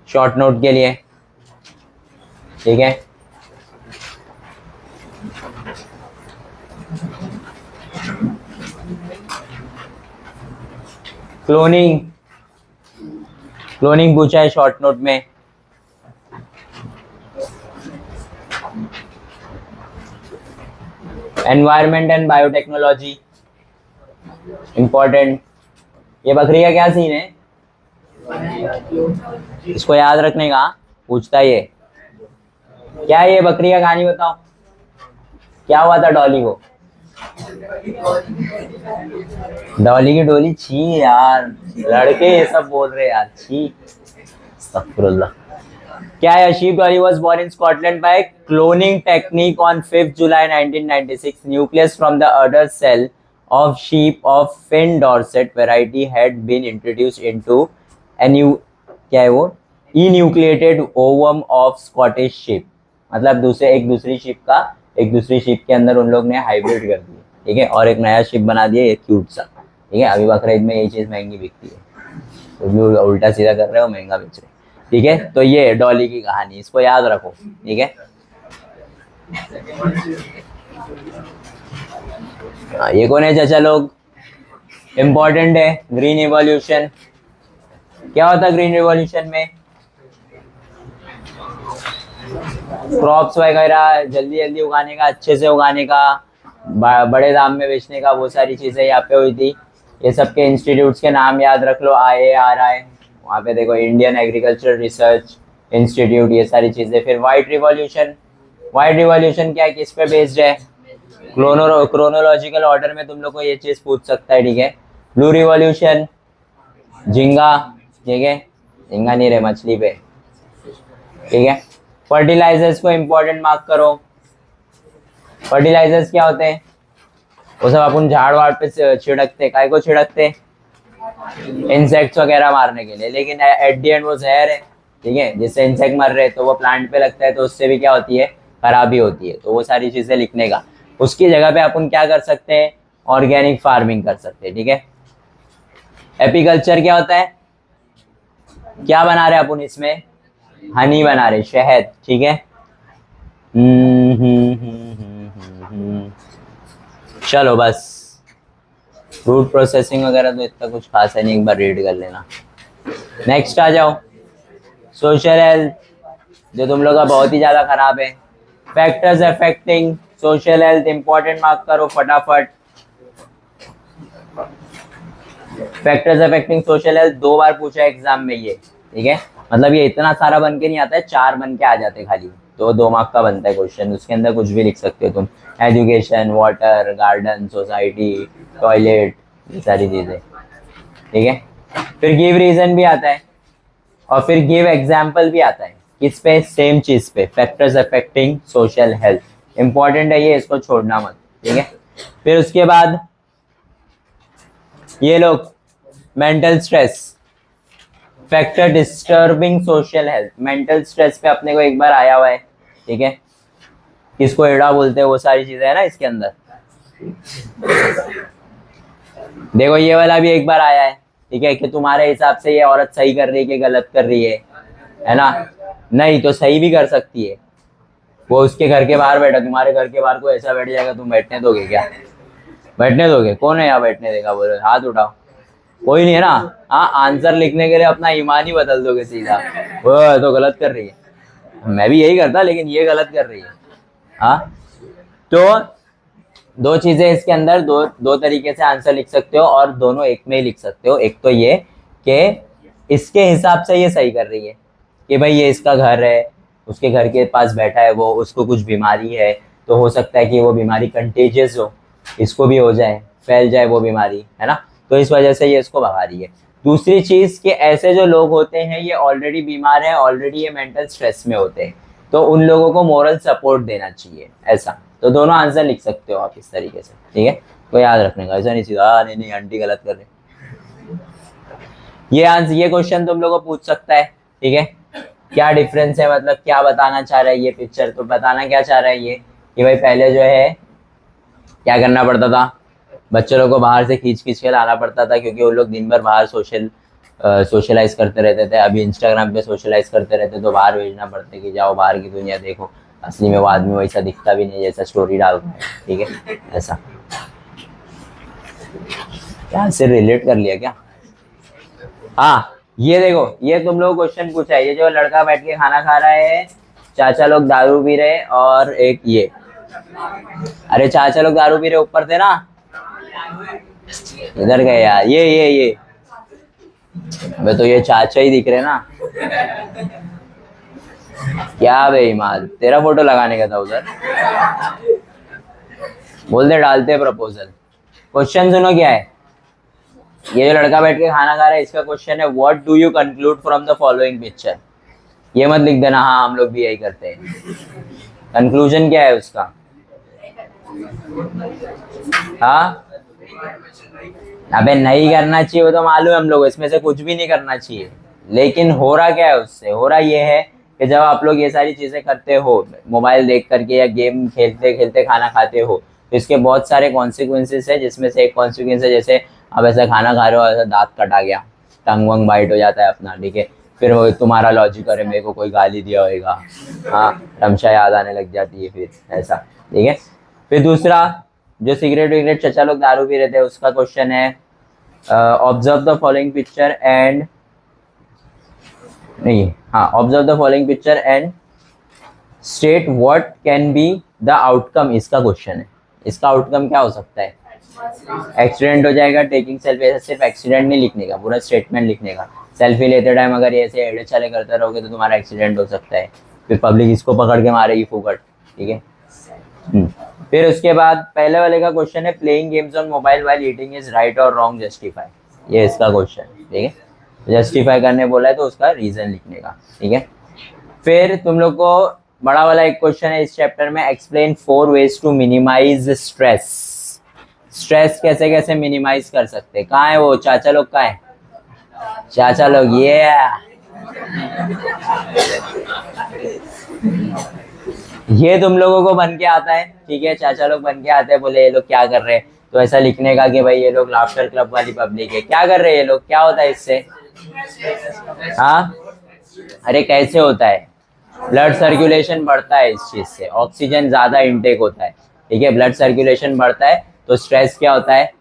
शॉर्ट नोट के लिए। ठीक है, क्लोनिंग पूछा है शॉर्ट नोट में। Environment and biotechnology important. ये बकरी का क्या सीन है, इसको याद रखने का पूछता है। ये क्या है, ये बकरी का कहानी बताओ, क्या हुआ था डॉली को? डॉली की डोली, छी यार, लड़के ये सब बोल रहे यार, छी। अस्तगफुरुल्लाह। क्या है a sheep Dolly was born in Scotland by cloning technique on 5th July 1996. Nucleus from the udder cell of sheep of Finn Dorset variety had been introduced into क्या है वो, enucleated ovum of Scottish sheep. मतलब दूसरी sheep का एक दूसरी sheep के अंदर उन लोग ने हाइब्रिड कर दिया, ठीक है, और एक नया sheep बना दिया, एक क्यूट सा, ठीक है। अभी बकरीद में ये चीज महंगी बिकती है, तो जो उल्टा सीधा कर रहे हो महंगा बेच रहे हैं, ठीक है। तो ये डॉली की कहानी, इसको याद रखो, ठीक है। ये कौन है चाचा लोग, इम्पोर्टेंट है। ग्रीन इवोल्यूशन क्या होता है? ग्रीन रिवॉल्यूशन में क्रॉप्स वगैरह जल्दी जल्दी उगाने का, अच्छे से उगाने का, बड़े दाम में बेचने का, वो सारी चीजें यहाँ पे हुई थी। ये सबके इंस्टीट्यूट्स के नाम याद रख लो, IARI, वहाँ पे देखो इंडियन एग्रीकल्चर रिसर्च इंस्टीट्यूट, ये सारी चीजें। फिर व्हाइट रिवॉल्यूशन, व्हाइट रिवॉल्यूशन क्या है, किस पे बेस्ड है? क्रोनोलॉजिकल ऑर्डर में तुम लोग को ये चीज पूछ सकता है, ठीक है। ब्लू रिवॉल्यूशन झींगा, ठीक है, झींगा नहीं रहे मछली पे, ठीक है। फर्टिलाइजर्स को इंपॉर्टेंट मार्क करो। फर्टिलाइजर्स क्या होते हैं? वो सब अपन झाड़ वाड़ पे छिड़कते, काय को छिड़कते? इंसेक्ट्स वगैरह मारने के लिए, लेकिन एट दी एंड वो जहर है, ठीक है। जिससे इंसेक्ट मर रहे तो वो प्लांट पे लगता है, तो उससे भी क्या होती है, खराबी होती है। तो वो सारी चीजें लिखने का, उसकी जगह पे अपन क्या कर सकते हैं, ऑर्गेनिक फार्मिंग कर सकते हैं, ठीक है। एपीकल्चर क्या होता है? क्या बना रहे अपन इसमें? हनी बना रहे, शहद, ठीक है। चलो बस, फ्रूट प्रोसेसिंग वगैरह तो इतना कुछ खास है नहीं, एक बार रीड कर लेना। नेक्स्ट आ जाओ, सोशल हेल्थ, जो तुम लोग का बहुत ही ज्यादा खराब है। Factors affecting social health, important mark करो फटाफट। फैक्टर्स अफेक्टिंग सोशल हेल्थ 2 बार पूछा एग्जाम में ये, ठीक है। मतलब ये इतना सारा बन के नहीं आता है, 4 बन के आ जाते खाली, तो 2 मार्क का बनता है क्वेश्चन। उसके अंदर कुछ भी लिख सकते हो तुम, education, water, garden, society, toilet, ये सारी चीजें, ठीक है। फिर गिव रीजन भी आता है, और फिर गिव एग्जाम्पल भी आता है। किस पे? सेम चीज पे, factors affecting social health, important है ये, इसको छोड़ना मत, ठीक है। फिर उसके बाद ये लोग, mental stress, factor disturbing social health. Mental stress पे अपने को एक बार आया हुआ है, ठीक है, किसको एडा बोलते हैं, वो सारी चीजें है ना इसके अंदर। देखो ये वाला भी एक बार आया है, ठीक है, कि तुम्हारे हिसाब से ये औरत सही कर रही है कि गलत कर रही है ना? नहीं तो सही भी कर सकती है, वो उसके घर के बाहर बैठा, तुम्हारे घर के बाहर को ऐसा बैठ जाएगा, तुम बैठने दोगे क्या? बैठने दोगे? कौन है यहाँ बैठने देगा? बोलो, हाथ उठाओ, कोई नहीं है ना? हाँ, आंसर लिखने के लिए अपना ईमान ही बदल दोगे सीधा, वो तो गलत कर रही है। मैं भी यही करता, लेकिन ये गलत कर रही है। हाँ, तो 2 चीजें इसके अंदर, दो तरीके से आंसर लिख सकते हो, और दोनों एक में ही लिख सकते हो। एक तो ये कि इसके हिसाब से ये सही कर रही है, कि भाई ये इसका घर है, उसके घर के पास बैठा है वो, उसको कुछ बीमारी है, तो हो सकता है कि वो बीमारी कंटेजियस हो, इसको भी हो जाए, फैल जाए वो बीमारी, है ना? तो इस वजह से ये इसको भगा रही है। दूसरी चीज कि ऐसे जो लोग होते हैं ये ऑलरेडी बीमार है, ऑलरेडी ये मेंटल स्ट्रेस में होते हैं, तो उन लोगों को मोरल सपोर्ट देना चाहिए, ऐसा। तो दोनों आंसर लिख सकते हो आप इस तरीके से, ठीक है। तो याद रखने का, ऐसा नहीं सीधा नहीं नहीं आंटी गलत कर रहे। ये आंसर, ये क्वेश्चन तुम लोगों को पूछ सकता है, ठीक है। क्या डिफरेंस है, मतलब क्या बताना चाह रहा है ये पिक्चर? तो बताना क्या चाह रहा है ये, कि भाई पहले जो है क्या करना पड़ता था, बच्चों लोग को बाहर से खींच खींच के लाना पड़ता था, क्योंकि वो लोग दिन भर बाहर सोशलाइज करते रहते थे। अभी इंस्टाग्राम पे सोशलाइज करते रहते, तो बाहर भेजना पड़ता है कि जाओ बाहर की दुनिया देखो। असली में वो आदमी वैसा दिखता भी नहीं जैसा स्टोरी डालता है, ठीक है, ऐसा। क्या से रिलेट कर लिया क्या? हाँ, ये देखो, ये तुम लोग क्वेश्चन पूछा है, ये जो लड़का बैठ के खाना खा रहा है, चाचा लोग दारू पी रहे, और एक ये, अरे चाचा लोग दारू पी रहे ऊपर थे ना, इधर गए यार, ये मैं तो ये चाचा ही दिख रहे ना। क्या बेईमान, तेरा फोटो लगाने का था उधर। बोल दे डालते हैं प्रपोजल। क्वेश्चन सुनो क्या है, ये जो लड़का बैठ के खाना खा रहा है इसका क्वेश्चन है what do you conclude from the following picture. ये मत लिख देना हाँ हम लोग भी यही करते हैं, कंक्लूजन क्या है उसका। हाँ अबे नहीं करना चाहिए वो तो मालूम है हम लोग, इसमें से कुछ भी नहीं करना चाहिए, लेकिन हो रहा क्या है उससे, हो रहा ये है कि जब आप लोग ये सारी चीजें करते हो मोबाइल देख करके या गेम खेलते खेलते खाना खाते हो तो इसके बहुत सारे कॉन्सिक्वेंसेस है, जिसमें से एक कॉन्सिक्वेंस है जैसे अब ऐसा खाना खा रहे हो ऐसा दांत कटा गया, टंग वंग बाइट हो जाता है अपना, ठीक है। फिर वो तुम्हारा लॉजिक अरे मेरे को कोई गाली दिया होगा, हाँ तमशा याद आने लग जाती है फिर ऐसा, ठीक है। फिर दूसरा जो सिगरेट विगरेट चचा लोग दारू पी रहे थे उसका क्वेश्चन है observe the following picture and नहीं हाँ observe the following picture and state what can be the outcome, इसका क्वेश्चन है। इसका आउटकम क्या हो सकता है, एक्सीडेंट हो जाएगा, टेकिंग सेल्फी, ऐसा सिर्फ एक्सीडेंट नहीं लिखने का पूरा स्टेटमेंट लिखने का, सेल्फी लेते टाइम अगर ये ऐसे एड़े चले करते रहोगे तो तुम्हारा एक्सीडेंट हो सकता है, फिर पब्लिक इसको पकड़ के मारेगी फुकट, ठीक है। फिर उसके बाद पहले वाले का क्वेश्चन है playing games on mobile while eating is right और रॉन्ग जस्टिफाई, ये इसका क्वेश्चन है, ठीक है। जस्टिफाई करने बोला है तो उसका रीजन लिखने का, ठीक है। फिर तुम लोग को बड़ा वाला एक क्वेश्चन है इस चैप्टर में, explain 4 ways to minimise stress. Stress कैसे कैसे मिनिमाइज कर सकते हैं, कहाँ है वो चाचा लोग, कहाँ है चाचा लोग, ये ये तुम लोगों को बन के आता है, ठीक है। चाचा लोग बन के आते हैं, बोले ये लोग क्या कर रहे हैं, तो ऐसा लिखने का कि भाई ये लोग लाफ्टर क्लब वाली पब्लिक है, क्या कर रहे हैं ये लोग, क्या होता है इससे, हाँ अरे कैसे होता है, ब्लड सर्कुलेशन बढ़ता है इस चीज से, ऑक्सीजन ज्यादा इनटेक होता है, ठीक है। ब्लड सर्कुलेशन बढ़ता है तो स्ट्रेस क्या होता है,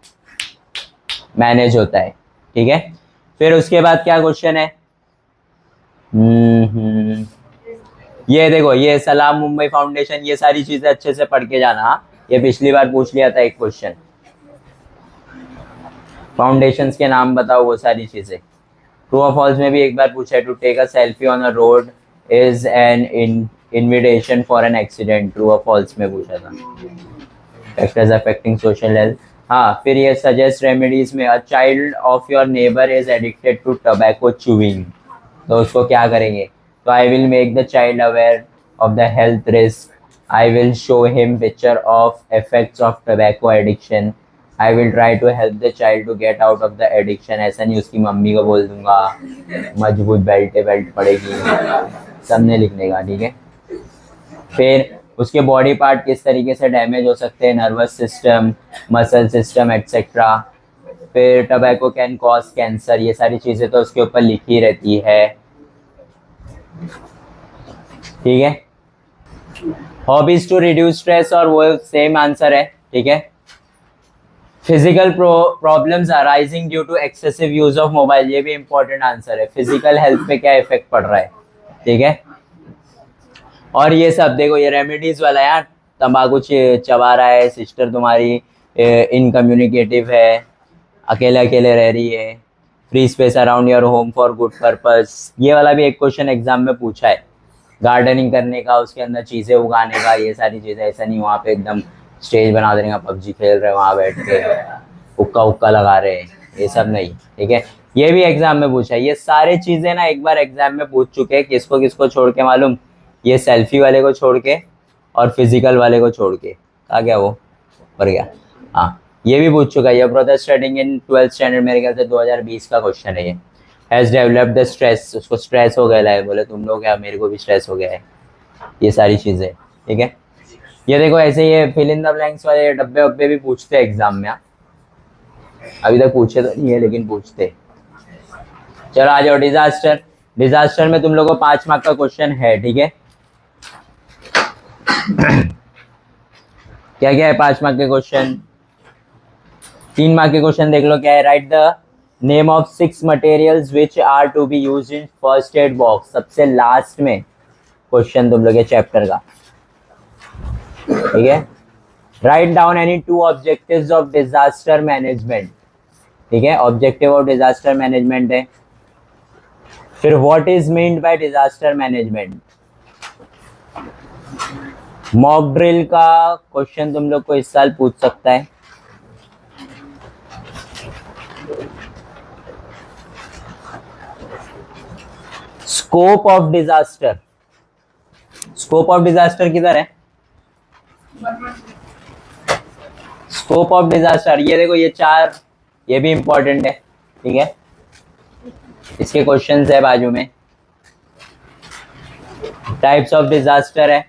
मैनेज होता है, ठीक है। फिर उसके बाद क्या क्वेश्चन है, ये देखो ये सलाम मुंबई फाउंडेशन, ये सारी चीजें अच्छे से पढ़ के जाना, ये पिछली बार पूछ लिया था एक क्वेश्चन, फाउंडेशंस के नाम बताओ वो सारी चीजें। ट्रू और फॉल्स में भी एक बार पूछा है, to take a selfie on a road is an invitation for an accident, true और फॉल्स में पूछा था। फैक्टर्स अफेक्टिंग सोशल हेल्थ, हाँ। फिर ये सजेस्ट रेमेडीज में, a child of your neighbour is addicted to tobacco chewing, तो उसको क्या करेंगे, तो I will make the child aware of the health risk, I will show him picture of effects of tobacco addiction, I will try to help the child to get out of the addiction, ऐसा नहीं उसकी mummy को बोल दूंगा, मजबूत belt पड़ेगी, सबने लिखने का, ठीक है। फिर उसके बॉडी पार्ट किस तरीके से डैमेज हो सकते हैं, nervous system, muscle system etcetera. फिर टोबैको कैन कॉज कैंसर, ये सारी चीज़ें तो उसके ऊपर लिखी रहती है, ठीक है। हॉबीज टू रिड्यूस स्ट्रेस, और वो सेम आंसर है, ठीक है। Physical problems arising due to excessive use of mobile, ये भी इंपॉर्टेंट आंसर है, फिजिकल हेल्थ पे क्या इफेक्ट पड़ रहा है, ठीक है। और ये सब देखो ये रेमेडीज वाला यार, तंबाकू चबा रहा है, सिस्टर तुम्हारी इनकम्युनिकेटिव है, अकेले अकेले रह रही है, free space around your home for good purpose, ये वाला भी एक क्वेश्चन एग्जाम में पूछा है, गार्डनिंग करने का, उसके अंदर चीज़ें उगाने का, ये सारी चीज़ें, ऐसा नहीं वहाँ पे एकदम स्टेज बना देने का, पबजी खेल रहे वहाँ बैठ के हुक्का हुक्का लगा रहे हैं, ये सब नहीं, ठीक है। ये भी एग्जाम में पूछा है, ये सारी चीज़ें ना एक बार एग्जाम में पूछ चुके हैं, किसको किसको छोड़ के मालूम, ये सेल्फी वाले को छोड़ के और फिजिकल वाले को छोड़ के, कहा गया वो पर गया, हाँ ये भी पूछ चुका है, ये brother studying in 12th standard, मेरे ख्याल से 2020 का क्वेश्चन है ये। हैज़ डेवलप्ड द स्ट्रेस, उसको स्ट्रेस हो गया है, बोले तुम लोग क्या, मेरे को भी स्ट्रेस हो गया है, ये सारी चीज़ें, ठीक है। ये देखो ऐसे ये फिल इन द ब्लैंक्स वाले डब्बे वब्बे भी पूछते हैं एग्जाम में, अभी तक पूछे तो नहीं है लेकिन पूछते। चलो आ जाओ, डिजास्टर। डिजास्टर में तुम लोगों को 5 मार्क का क्वेश्चन है, ठीक है। क्या क्या है 5 मार्क के क्वेश्चन, 3 मार्क के क्वेश्चन देख लो क्या है, write the name of 6 materials which are to be used in first aid box, सबसे लास्ट में क्वेश्चन तुम लोग के चैप्टर का, ठीक है। Write down any 2 objectives of disaster management, ठीक है, ऑब्जेक्टिव ऑफ डिजास्टर मैनेजमेंट है। फिर what is meant by disaster management, mock drill का क्वेश्चन तुम लोग को इस साल पूछ सकता है। Scope of disaster, scope of disaster किधर है? स्कोप ऑफ डिजास्टर, ये देखो ये चार, ये भी इंपॉर्टेंट है, ठीक है, इसके क्वेश्चंस है बाजू में। टाइप्स ऑफ डिजास्टर है,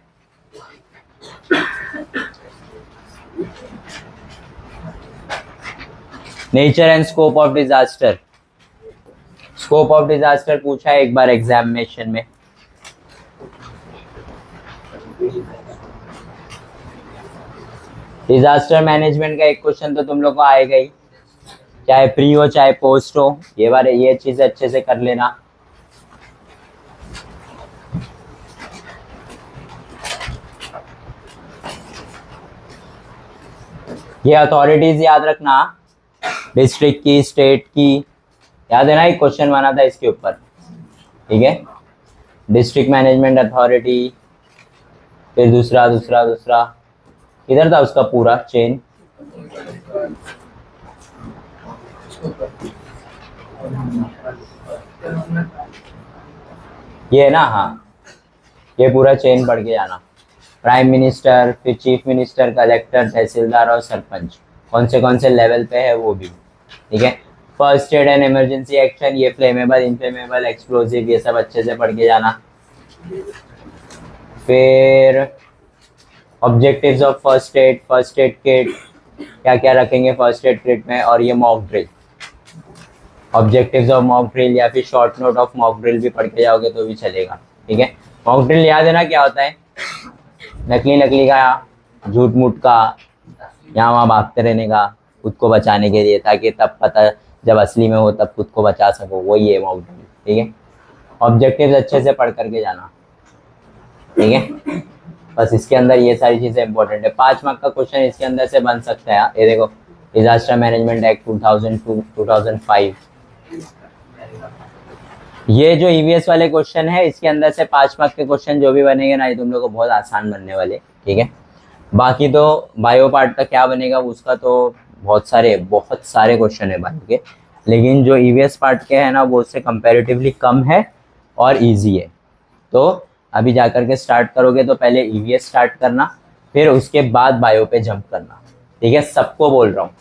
nature and scope of disaster. Scope of disaster पूछा है एक बार एग्जामिनेशन में। डिजास्टर मैनेजमेंट का एक क्वेश्चन तो तुम लोग को आएगा ही, चाहे प्री हो चाहे पोस्ट हो, ये बार ये चीजें अच्छे से कर लेना। ये अथॉरिटीज याद रखना, डिस्ट्रिक्ट की, स्टेट की, याद है ना, एक क्वेश्चन बना था इसके ऊपर, ठीक है। डिस्ट्रिक्ट मैनेजमेंट अथॉरिटी, फिर दूसरा दूसरा दूसरा, इधर था उसका पूरा चेन। ये ना, हाँ, ये पूरा चेन पढ़ के जाना। प्राइम मिनिस्टर, फिर चीफ मिनिस्टर, कलेक्टर, तहसीलदार और सरपंच कौन से लेवल पे है वो भी, ठीक है। First aid and emergency action, ये फ्लेमेबल, इनफ्लेमेबल, एक्सप्लोसिव, ये सब अच्छे से पढ़ के जाना। फिर objectives of first aid kit, क्या क्या रखेंगे फर्स्ट एड किट में, और ये mock drill, objectives of mock drill या फिर short note of mock drill भी पढ़ के जाओगे तो भी चलेगा, ठीक है। मॉक ड्रिल याद है ना क्या होता है? नकली का, झूठ मूठ का, यहाँ वहाँ भागते रहने का खुद को बचाने के लिए, ताकि तब पता जब असली में हो तब खुद को बचा सको, वही है मॉक ड्रिल, ठीक है। ऑब्जेक्टिव्स अच्छे से पढ़ करके जाना, ठीक है। बस इसके अंदर ये सारी चीजें इंपॉर्टेंट है। 5 मार्क का क्वेश्चन इसके अंदर से बन सकता है। ये देखो, डिजास्टर मैनेजमेंट एक्ट 2002 2005, ये जो ईवीएस वाले क्वेश्चन है इसके अंदर से 5 मार्क के क्वेश्चन जो भी बनेंगे ना, ये तुम लोग को बहुत आसान बनने वाले, ठीक है। बाकी तो बायो पार्ट का क्या बनेगा उसका तो बहुत सारे क्वेश्चन है बायो के, लेकिन जो ईवीएस पार्ट के है ना वो उससे कंपैरेटिवली कम है और इजी है। तो अभी जाकर के स्टार्ट करोगे तो पहले ईवीएस स्टार्ट करना, फिर उसके बाद बायो पे जंप करना, ठीक है। सबको बोल रहा हूँ,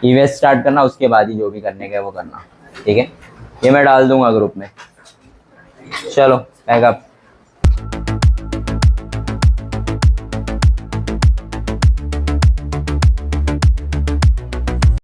ईवीएस स्टार्ट करना, उसके बाद ही जो भी करने का है वो करना, ठीक है। ये मैं डाल दूंगा ग्रुप में। चलो पैकअप।